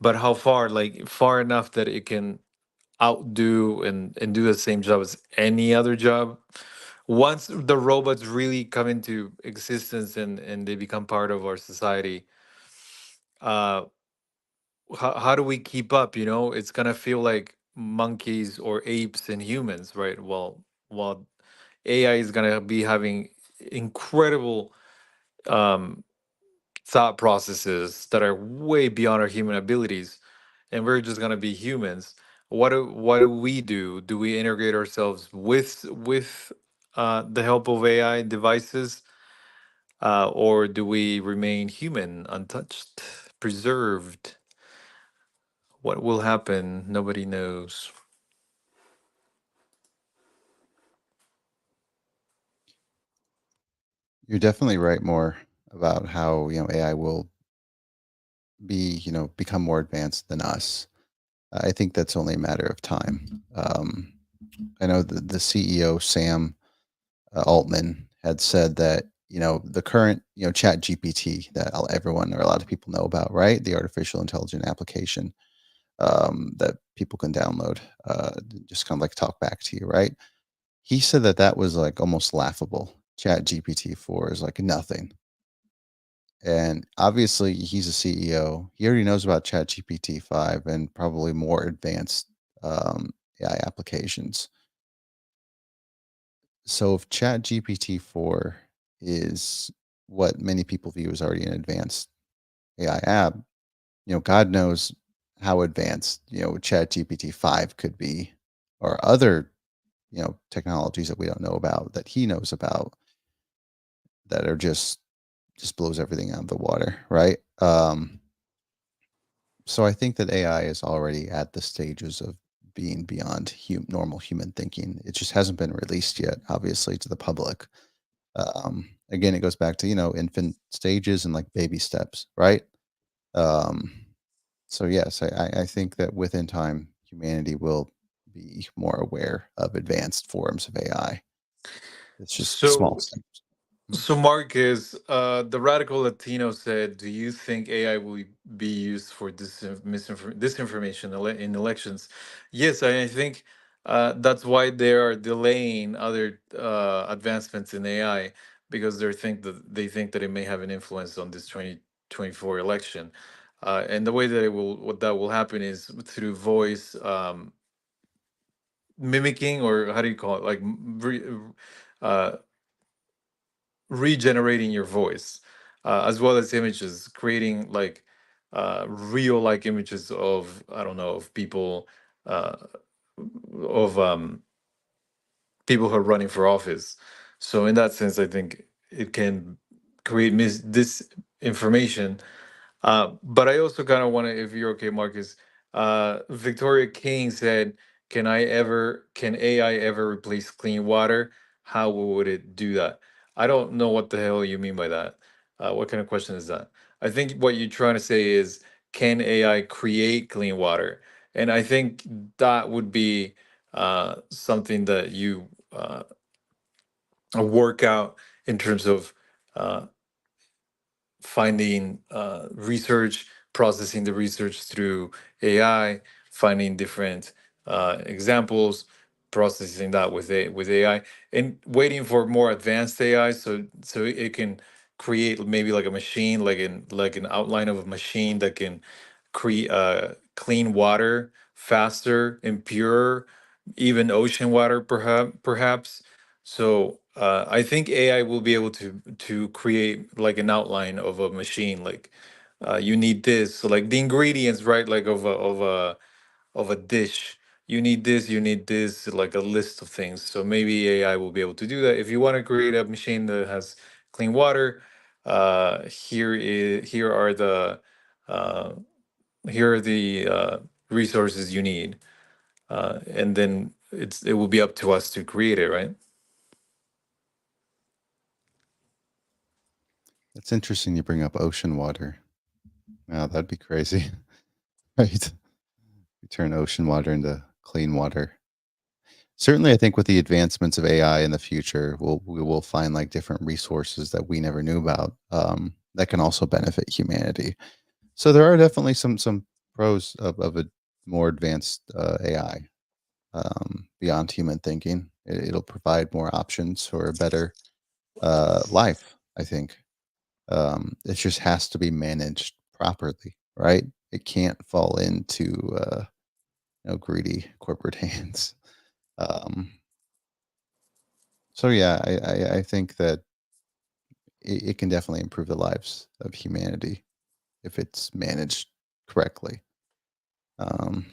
But how far? Like far enough that it can outdo and do the same job as any other job. Once the robots really come into existence and they become part of our society, uh, how do we keep up? You know, it's gonna feel like monkeys or apes and humans, right? While AI is gonna be having incredible um, thought processes that are way beyond our human abilities, and we're just gonna be humans. What do we do? Do we integrate ourselves with the help of AI devices, or do we remain human, untouched, preserved? What will happen? Nobody knows. You're definitely right more about how, AI will be, become more advanced than us. I think that's only a matter of time. I know the CEO, Sam Altman, had said that, the current, chat GPT that everyone or a lot of people know about, right? The artificial intelligent application, that people can download, just kind of like talk back to you, right? He said that that was like almost laughable. Chat GPT 4 is like nothing. And obviously, he's a CEO. He already knows about ChatGPT 5 and probably more advanced AI applications. So if ChatGPT 4 is what many people view as already an advanced AI app, God knows how advanced, ChatGPT 5 could be, or other, technologies that we don't know about that he knows about that are just blows everything out of the water, right? So I think that AI is already at the stages of being beyond normal human thinking. It just hasn't been released yet, obviously, to the public. Again, it goes back to infant stages and like baby steps, right? Um, so yes, I think that within time, humanity will be more aware of advanced forms of AI. It's just small So steps. Mm. So, Marcus, the radical Latino said, "Do you think AI will be used for disinformation in elections?" Yes, I think that's why they are delaying other advancements in AI because they think that it may have an influence on this 2024 election. And the way that what that will happen is through voice mimicking, or how do you call it, like uh, regenerating your voice, as well as images, creating like real like images of, I don't know, of people, uh, of people who are running for office. So in that sense, I think it can create disinformation. But I also kind of want to, if you're okay, Marcus, Victoria King said, can AI ever replace clean water? How would it do that? I don't know what the hell you mean by that. What kind of question is that? I think what you're trying to say is, can AI create clean water? And I think that would be something that you work out in terms of uh, finding research, processing the research through AI, finding different examples, processing that with AI, and waiting for more advanced AI, so it can create maybe like a machine, like an outline of a machine that can create clean water faster and purer, even ocean water, perhaps. So I think AI will be able to create like an outline of a machine. Like you need this, so like the ingredients, right? Like of a dish. You need this. You need this. Like a list of things. So maybe AI will be able to do that. If you want to create a machine that has clean water, here are the uh, resources you need, and then it will be up to us to create it, right? It's interesting you bring up ocean water. Wow, that'd be crazy, right? We turn ocean water into clean water. Certainly, I think with the advancements of AI in the future, we will find like different resources that we never knew about that can also benefit humanity. So there are definitely some pros of a more advanced AI beyond human thinking. It'll provide more options for a better life. I think it just has to be managed properly, right? It can't fall into greedy corporate hands. Um, so yeah, I think that it can definitely improve the lives of humanity if it's managed correctly. Um,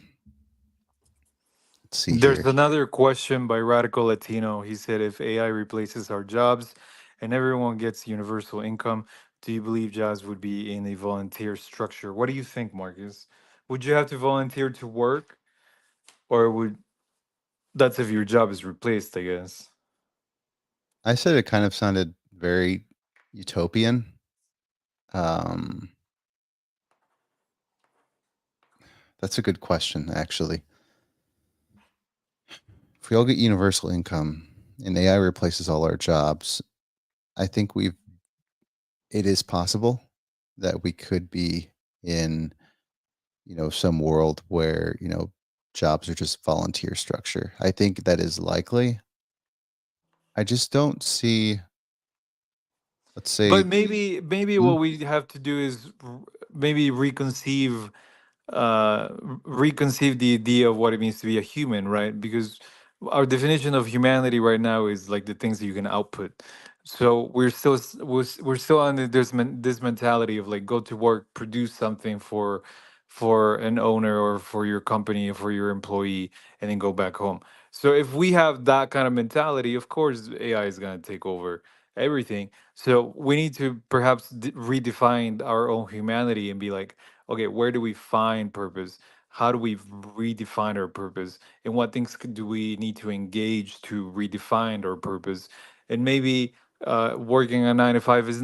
let's see There's here. another question by Radical Latino. He said, if AI replaces our jobs and everyone gets universal income, do you believe jobs would be in a volunteer structure? What do you think, Marcus? Would you have to volunteer to work, or would that's if your job is replaced, I guess? I said it kind of sounded very utopian. Um, that's a good question, actually. If we all get universal income and AI replaces all our jobs, I think it is possible that we could be in, some world where, jobs are just volunteer structure. I think that is likely. I just don't see let's But say. maybe Hmm? what we have to do is maybe uh reconceive the idea of what it means to be a human, right? Because our definition of humanity right now is like the things that you can output. So we're still under this mentality of like go to work, produce something for an owner or for your company or for your employee, and then go back home. So if we have that kind of mentality, of course AI is going to take over everything. So we need to perhaps redefine our own humanity and be like, okay, where do we find purpose? How do we redefine our purpose? And what things do we need to engage to redefine our purpose? And maybe working a 9 to 5 is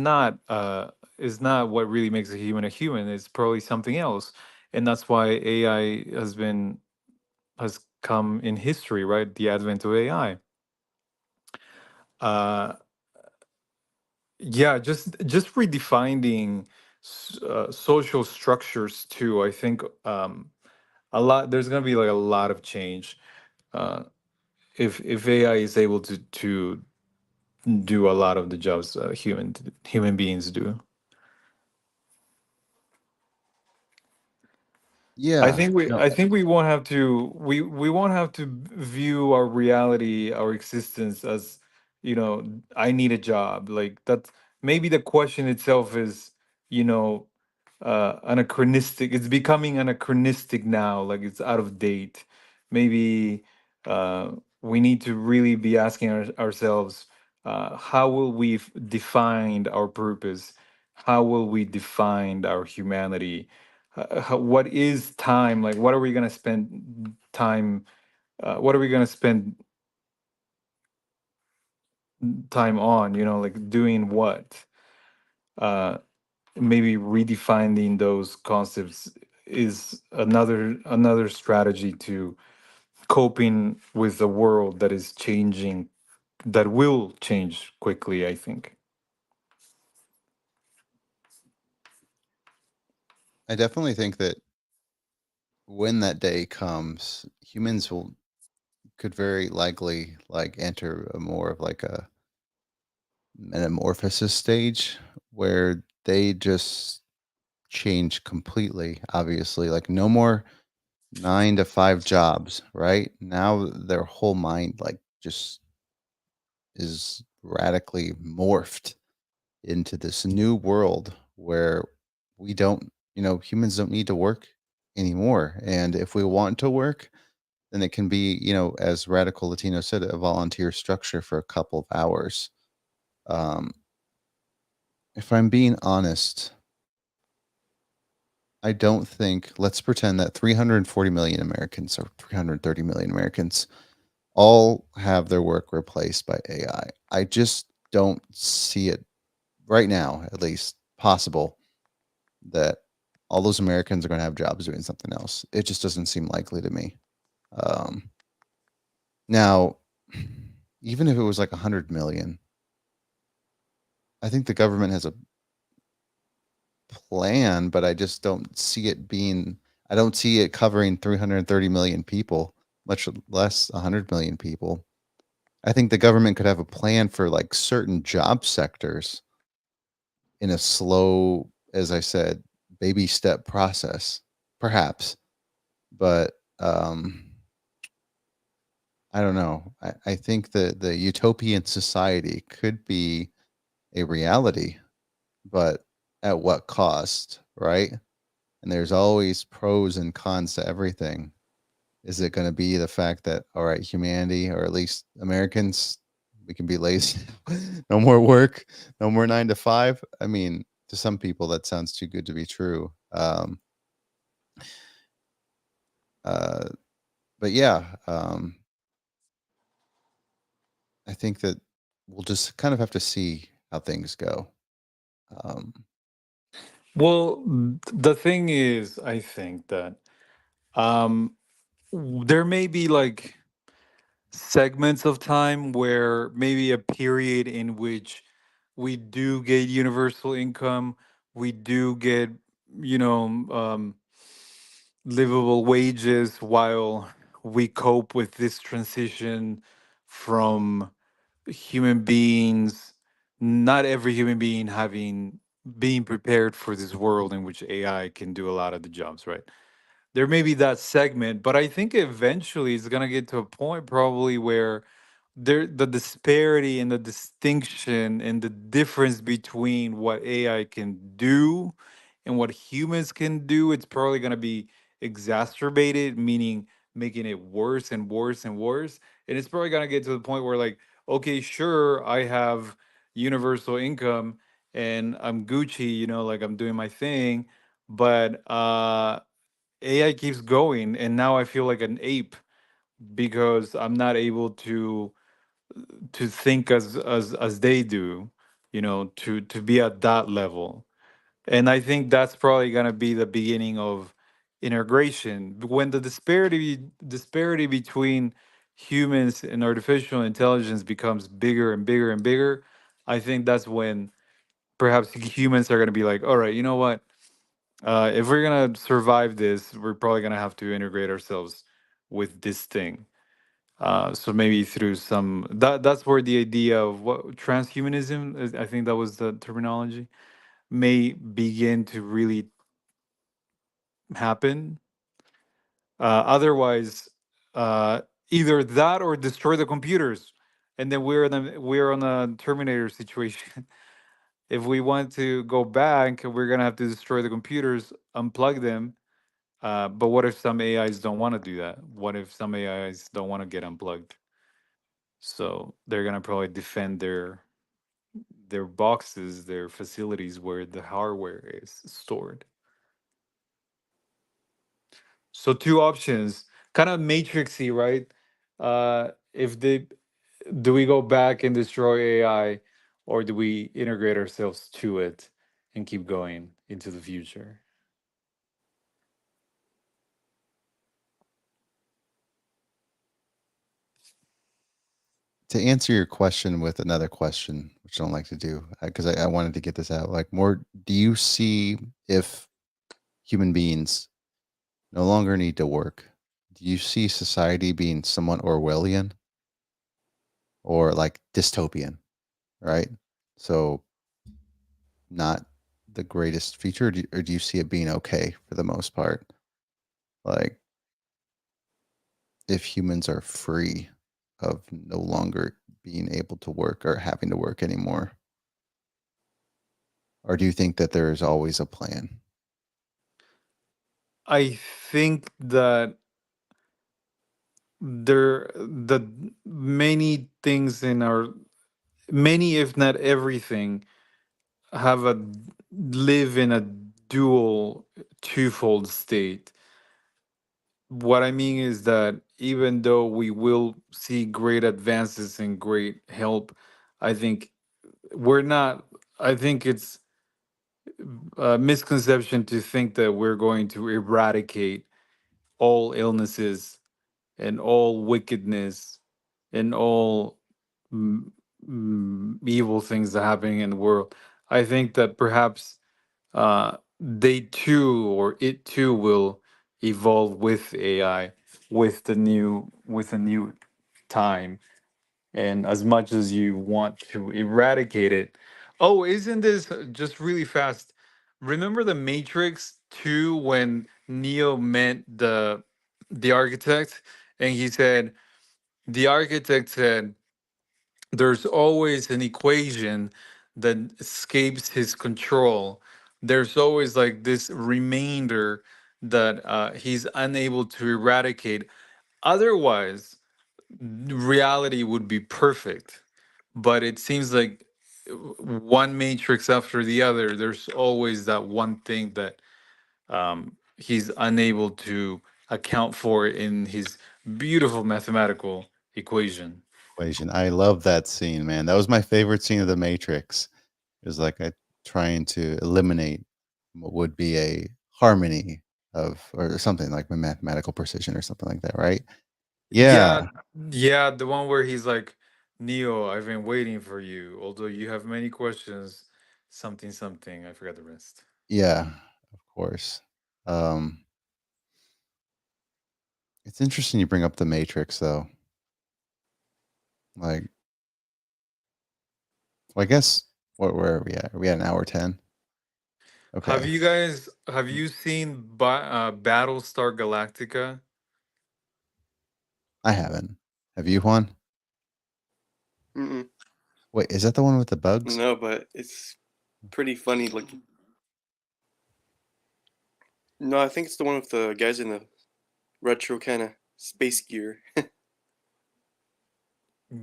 not what really makes a human a human. It's probably something else, and that's why AI has come in history, right? The advent of AI. Uh, yeah, just redefining social structures too. I think a lot there's going to be like a lot of change uh, if AI is able to do a lot of the jobs human beings do. Yeah, no, I think we won't have to we won't have to view our reality, our existence as, I need a job. Like that maybe the question itself is, you know, anachronistic. It's becoming anachronistic now, like it's out of date. Maybe we need to really be asking ourselves, how will we define our purpose? How will we define our humanity? What is time? Like, what are we gonna spend time? What are we gonna spend time on? Like doing what? Uh, Maybe redefining those concepts is another strategy to coping with a world that is changing, that will change quickly, I think. I definitely think that when that day comes, humans will could very likely like enter a more of like a metamorphosis stage where they just change completely. Obviously, like no more 9 to 5 jobs, right? Now their whole mind like just is radically morphed into this new world where we don't, humans don't need to work anymore. And if we want to work, then it can be, as Radical Latino said, a volunteer structure for a couple of hours. Um, if I'm being honest, I don't think, let's pretend that 340 million Americans or 330 million Americans all have their work replaced by AI. I just don't see it right now, at least, possible that all those Americans are going to have jobs doing something else. It just doesn't seem likely to me. Um, Now, even if it was like 100 million, I think the government has a plan, but I just don't see it being, I don't see it covering 330 million people, much less 100 million people. I think the government could have a plan for like certain job sectors in a slow, as I said, baby step process, perhaps. But I don't know. I think that the utopian society could be a reality, but at what cost, right? And there's always pros and cons to everything. Is it going to be the fact that, all right, humanity, or at least Americans, we can be lazy, no more work, no more 9 to 5? I mean, to some people, that sounds too good to be true. Uh, but yeah, I think that we'll just kind of have to see how things go. Um, Well, the thing is, I think that um, there may be like segments of time where maybe a period in which we do get universal income, we do get, you know, um, livable wages while we cope with this transition from human beings not every human being having being prepared for this world in which AI can do a lot of the jobs, right? There may be that segment, but I think eventually it's gonna get to a point probably where the disparity and the distinction and the difference between what AI can do and what humans can do, it's probably gonna be exacerbated, meaning making it worse and worse and worse. And it's probably gonna get to the point where like, okay, sure, I have universal income and I'm Gucci, like I'm doing my thing, but AI keeps going, and now I feel like an ape because I'm not able to think as they do, to be at that level. And I think that's probably gonna be the beginning of integration when the disparity between humans and artificial intelligence becomes bigger and bigger and bigger. I think that's when perhaps humans are gonna be like, all right, you know what? If we're gonna survive this, we're probably gonna have to integrate ourselves with this thing. So maybe through that's where the idea of what transhumanism is, I think that was the terminology, may begin to really happen. Otherwise, uh, either that or destroy the computers, and then we're on a Terminator situation. If we want to go back, we're gonna have to destroy the computers, unplug them. But what if some AIs don't want to do that? What if some AIs don't want to get unplugged? So they're gonna probably defend their boxes, their facilities where the hardware is stored. So two options, kind of matrixy, right? If they Do we go back and destroy AI, or do we integrate ourselves to it and keep going into the future? To answer your question with another question, which I don't like to do, because I wanted to get this out. Like, more, do you see if human beings no longer need to work? Do you see society being somewhat Orwellian or like dystopian, right? So, not the greatest feature, or do you see it being okay for the most part? Like, if humans are free of no longer being able to work or having to work anymore? Or do you think that there is always a plan? I think that the many things in our many, if not everything, have a live in a dual twofold state. What I mean is that even though we will see great advances and great help, I think we're not I think it's a misconception to think that we're going to eradicate all illnesses and all wickedness and all mm, evil things that are happening in the world. I think that perhaps they too, or it too, will evolve with AI, with a new time. And as much as you want to eradicate it, oh, isn't this just really fast? Remember the Matrix 2 when Neo met the architect, and the architect said there's always an equation that escapes his control. There's always like this remainder that he's unable to eradicate. Otherwise, reality would be perfect. But it seems like one matrix after the other, there's always that one thing that he's unable to account for in his beautiful mathematical equation. Equation. I love that scene, man. That was my favorite scene of The Matrix. It was like trying to eliminate what would be a harmony of, or something like mathematical precision or something like that, right? Yeah, Yeah. yeah, the one where he's like, Neo, I've been waiting for you, although you have many questions, something, something. I forgot the rest. Yeah, of course. Um, it's interesting you bring up The Matrix, though. Like, well, I guess Where are we at? Are we at an hour 10? Okay. Have you seen Battlestar Galactica? I haven't. Have you, Juan? Mm-mm. Wait, is that the one with the bugs? No, but it's pretty funny looking. No, I think it's the one with the guys in the retro kind of space gear.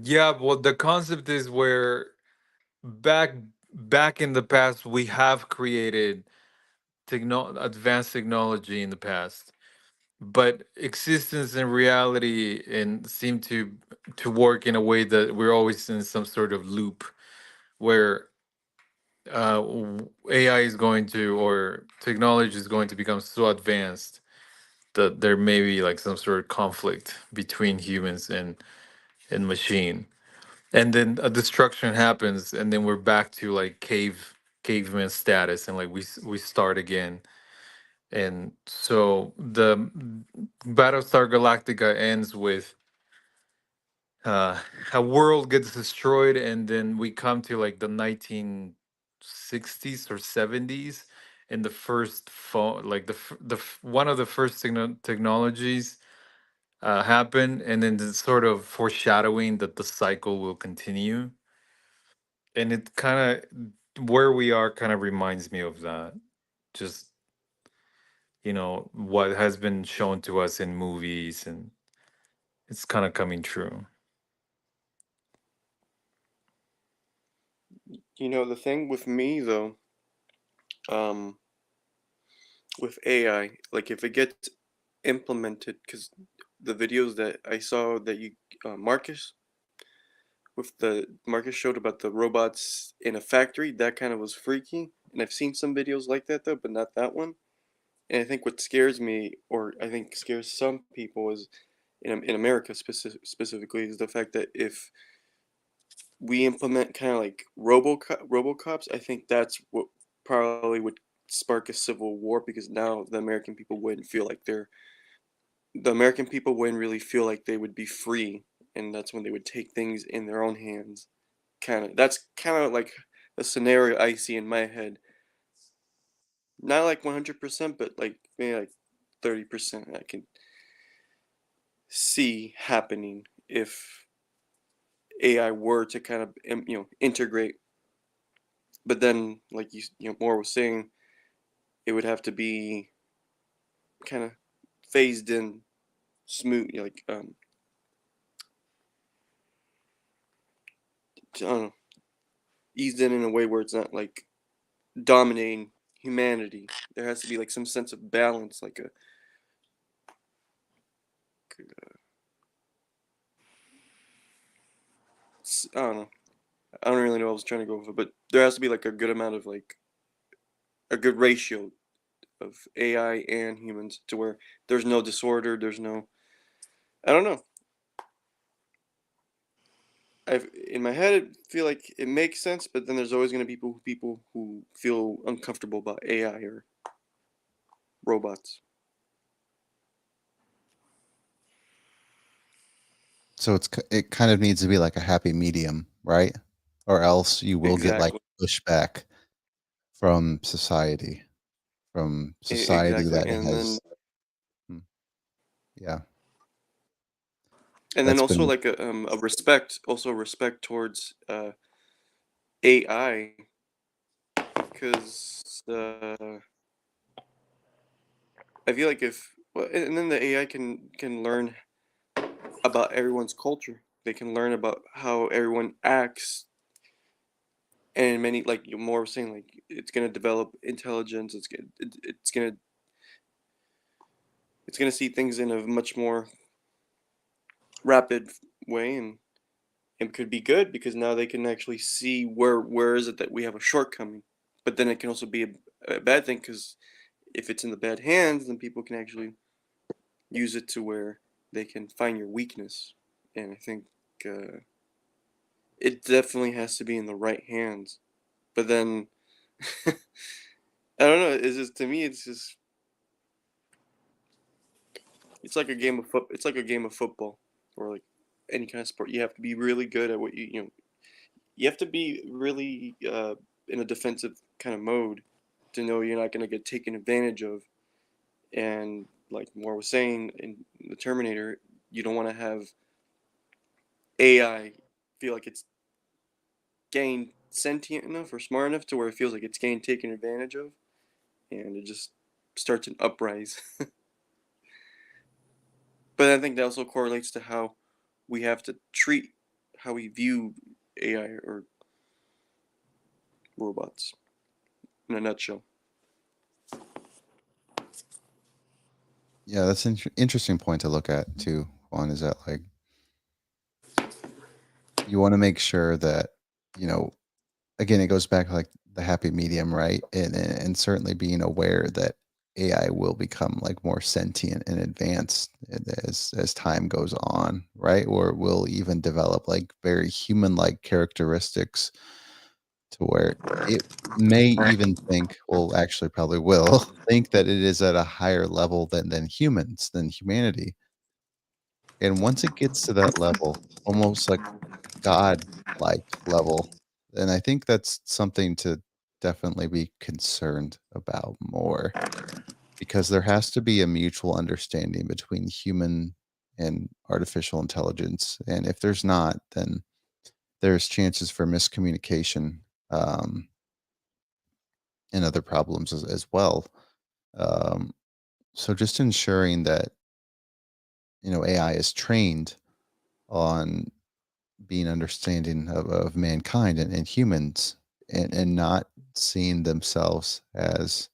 Yeah, well, the concept is where back back in the past we have created advanced technology in the past, but existence and reality and seem to work in a way that we're always in some sort of loop where AI is going to, or technology is going to become so advanced that there may be like some sort of conflict between humans and machine, and then a destruction happens, and then we're back to like caveman status, and like we start again. And so the Battlestar Galactica ends with uh, a world gets destroyed, and then we come to like the 1960s or 70s, and the first phone, like one of the first technologies happen, and then the sort of foreshadowing that the cycle will continue. And it kind of, where we are kind of reminds me of that. Just, what has been shown to us in movies, and it's kind of coming true. The thing with me though, um, with AI, like if it gets implemented, because the videos that I saw that Marcus, with the Marcus showed about the robots in a factory, that kind of was freaky. And I've seen some videos like that though, but not that one. And I think what scares me, or I think scares some people, is in America specifically, is the fact that if we implement kind of like RoboCops, I think that's what probably would spark a civil war, because now the American people wouldn't really feel like they would be free, and that's when they would take things in their own hands. That's kind of like a scenario I see in my head. Not like 100%, but like maybe like 30% I can see happening if AI were to kind of integrate. But then, like Moore was saying, it would have to be kind of phased in smooth, I don't know, eased in a way where it's not like dominating humanity. There has to be like some sense of balance, like I don't know. I don't really know what I was trying to go for, but there has to be like a good amount of like a good ratio of AI and humans to where there's no disorder, there's no, I don't know. In my head, I feel like it makes sense, but then there's always going to be people who feel uncomfortable about AI or robots. So it kind of needs to be like a happy medium, right? Or else you will get like Exactly. pushback from society, Exactly. that has, hmm, yeah, And then that's also been, like a respect towards AI, because I feel like if well, and then the AI can learn about everyone's culture. They can learn about how everyone acts, and many, like you more was saying, like it's gonna develop intelligence. It's gonna see things in a much more rapid way, and it could be good because now they can actually see where is it that we have a shortcoming. But then it can also be a bad thing, because if it's in the bad hands, then people can actually use it to where they can find your weakness. And I think it definitely has to be in the right hands. But then I don't know. It's just, to me, it's like a game of foot. It's like a game of football, or like any kind of sport. You have to be really good at what you you have to be really in a defensive kind of mode to know you're not going to get taken advantage of. And like Moore was saying in the Terminator, you don't want to have AI feel like it's getting sentient enough or smart enough to where it feels like it's getting taken advantage of, and it just starts an uprise. But I think that also correlates to how we have to treat, how we view AI or robots in a nutshell. Yeah, that's an interesting point to look at too, Juan, is that like you want to make sure that, you know, again, it goes back to like the happy medium, right? And certainly being aware that AI will become like more sentient and advanced as time goes on, right? Or will even develop like very human-like characteristics to where it may even think, well, actually probably will think that it is at a higher level than humans, than humanity. And once it gets to that level, almost like God-like level, then I think that's something to definitely be concerned about more, because there has to be a mutual understanding between human and artificial intelligence. And if there's not, then there's chances for miscommunication, um, and other problems as well. Um, so just ensuring that, you know, AI is trained on being understanding of mankind and humans, and not seeing themselves as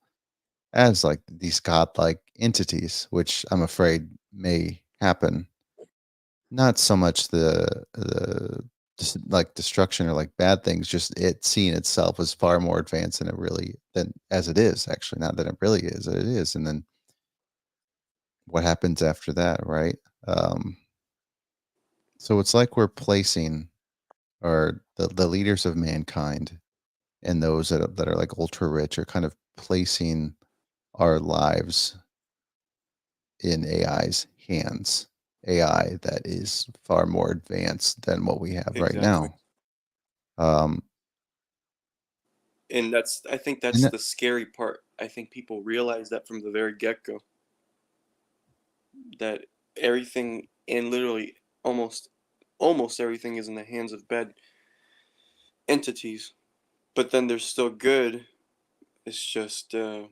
like these godlike entities, which I'm afraid may happen. Not so much the like destruction or like bad things, just it seeing itself as far more advanced than it really than as it is, actually, not that it really is, it is. And then what happens after that, right? Um, so it's like we're placing or the leaders of mankind and those that are like ultra rich are kind of placing our lives in AI's hands. AI that is far more advanced than what we have right Exactly. now. Um, And I think and that's the scary part. I think people realize that from the very get go, that everything and literally almost almost everything is in the hands of bad entities. But then there's still good. It's just no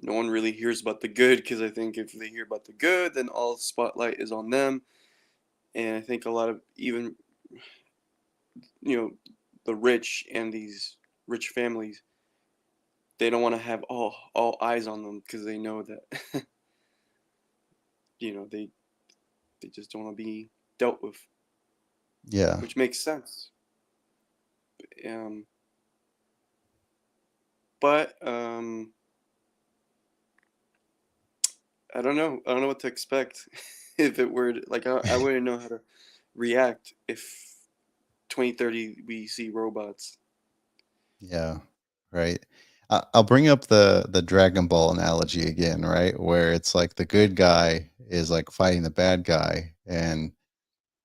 one really hears about the good, because I think if they hear about the good, then all the spotlight is on them. And I think a lot of even you know the rich and these rich families, they don't want to have all eyes on them because they know that they just don't want to be dealt with, yeah, which makes sense. Um, but I don't know. I don't know what to expect if it were like I wouldn't know how to react if 2030 we see robots. yeah, right. I'll bring up the Dragon Ball analogy again, right? Where it's like the good guy is like fighting the bad guy, and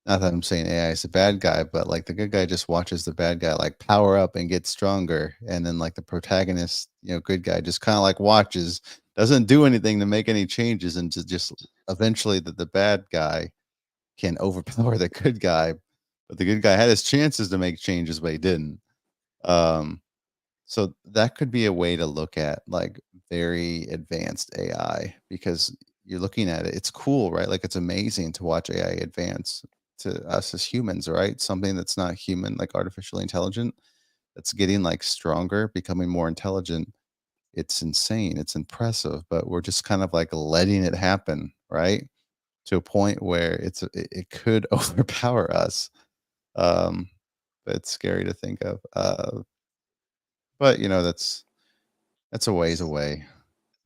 not that I'm saying AI is a bad guy, but like the good guy just watches the bad guy like power up and get stronger, and then like the protagonist, good guy just kind of like watches, doesn't do anything to make any changes, and just eventually the bad guy can overpower the good guy, but the good guy had his chances to make changes, but he didn't. Um, so that could be a way to look at like very advanced AI, because you're looking at it. It's cool, right? Like it's amazing to watch AI advance to us as humans, right? Something that's not human, like artificially intelligent, that's getting like stronger, becoming more intelligent. It's insane. It's impressive, but we're just kind of like letting it happen, right? To a point where it could overpower us. Um, but it's scary to think of. But that's a ways away,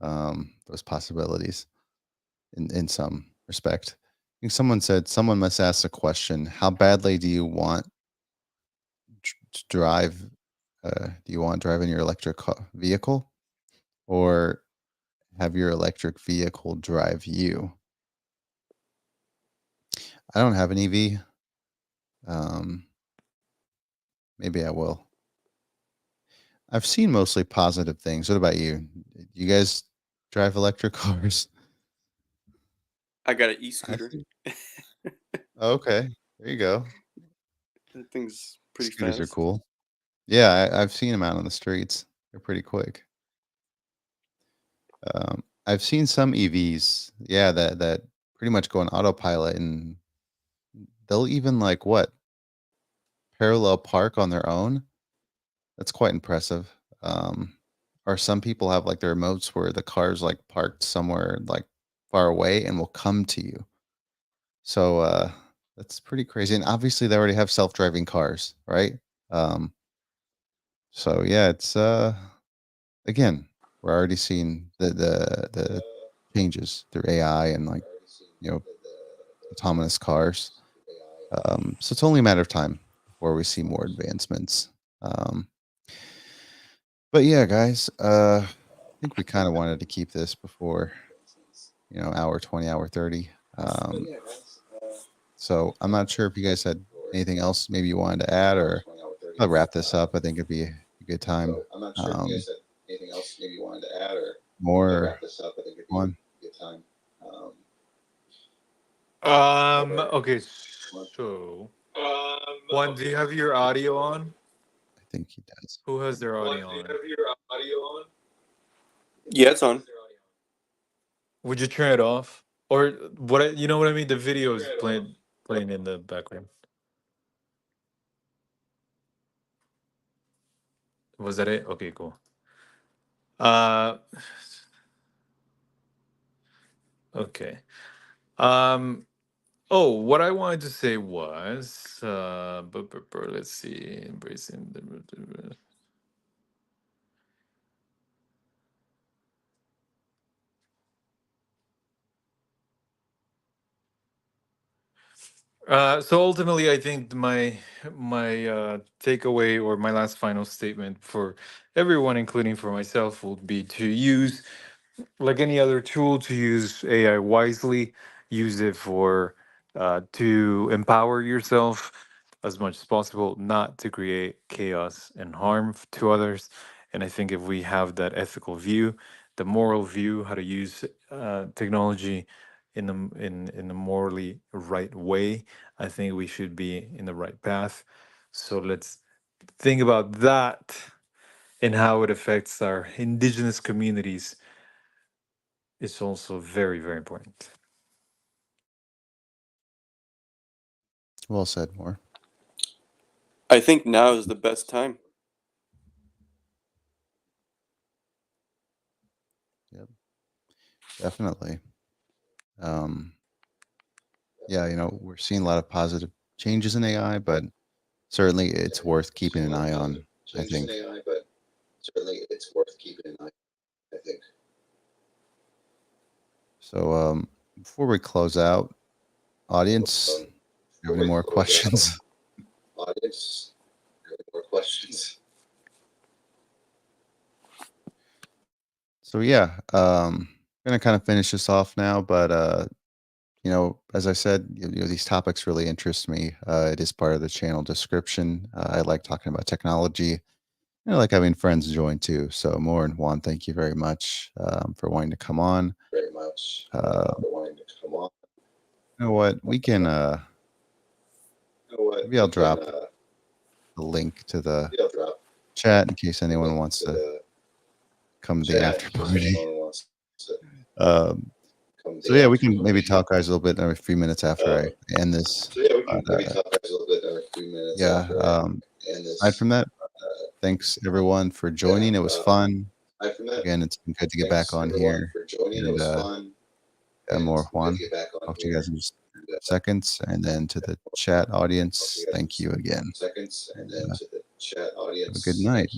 those possibilities in some respect. I think someone said someone must ask the question, how badly do you want to drive? Do you want to drive in your electric vehicle, or have your electric vehicle drive you? I don't have an EV. Um, maybe I will. I've seen mostly positive things. What about you? You guys drive electric cars? I got an I e-scooter. see. Okay, there you go. That thing's pretty Scooters are fast. cool. Yeah, I've seen them out on the streets. They're pretty quick. I've seen some EVs, yeah, that pretty much go on autopilot, and they'll even like what parallel park on their own. That's quite impressive. Or some people have like their remotes where the car's like parked somewhere like far away and will come to you. So that's pretty crazy. And obviously they already have self-driving cars, right? Um, so yeah, it's again, we're already seeing the changes through AI and like, you know, autonomous cars. So it's only a matter of time before we see more advancements. Um, but yeah, guys, I think we kind of wanted to keep this before, hour 20, hour 30. So I'm not sure if you guys had anything else maybe you wanted to add, or I'll wrap this up. I think it'd be a good time. More one. Okay, so Juan, do you have your audio on? I think he does. Who has their audio on? Yeah, it's on. Would you turn it off? Or you know what I mean? The video is playing in the background. Was that it? Okay, cool. Okay. Oh, what I wanted to say was, let's see, embracing the. So ultimately, I think my takeaway or my last final statement for everyone, including for myself, would be to use, like any other tool, to use AI wisely. Use it for to empower yourself as much as possible, not to create chaos and harm to others. And I think if we have that ethical view, the moral view, how to use technology in the morally right way, I think we should be in the right path. So let's think about that and how it affects our indigenous communities. It's also very, very important. Well said, more. I think now is the best time. Yep, definitely. Um, yeah, we're seeing a lot of positive changes in AI, but certainly it's worth keeping an eye on, I think. So before we close out, audience, you have any more questions? So yeah, gonna kind of finish this off now, but as I said, these topics really interest me. It is part of the channel description. I like talking about technology, and I like having friends join too. So Mor and Juan, thank you very much for wanting to come on. You know what? We can maybe I'll drop the link to the chat in case anyone wants to come to the after party. So yeah, we can maybe talk, guys, a little bit in a few minutes after I end this. Yeah. Aside from that, thanks everyone for joining. It was fun. Again, it's been good to get back on here. And more Juan. Talk to you guys in just seconds. And then to the chat audience, thank you again. And, have a good night.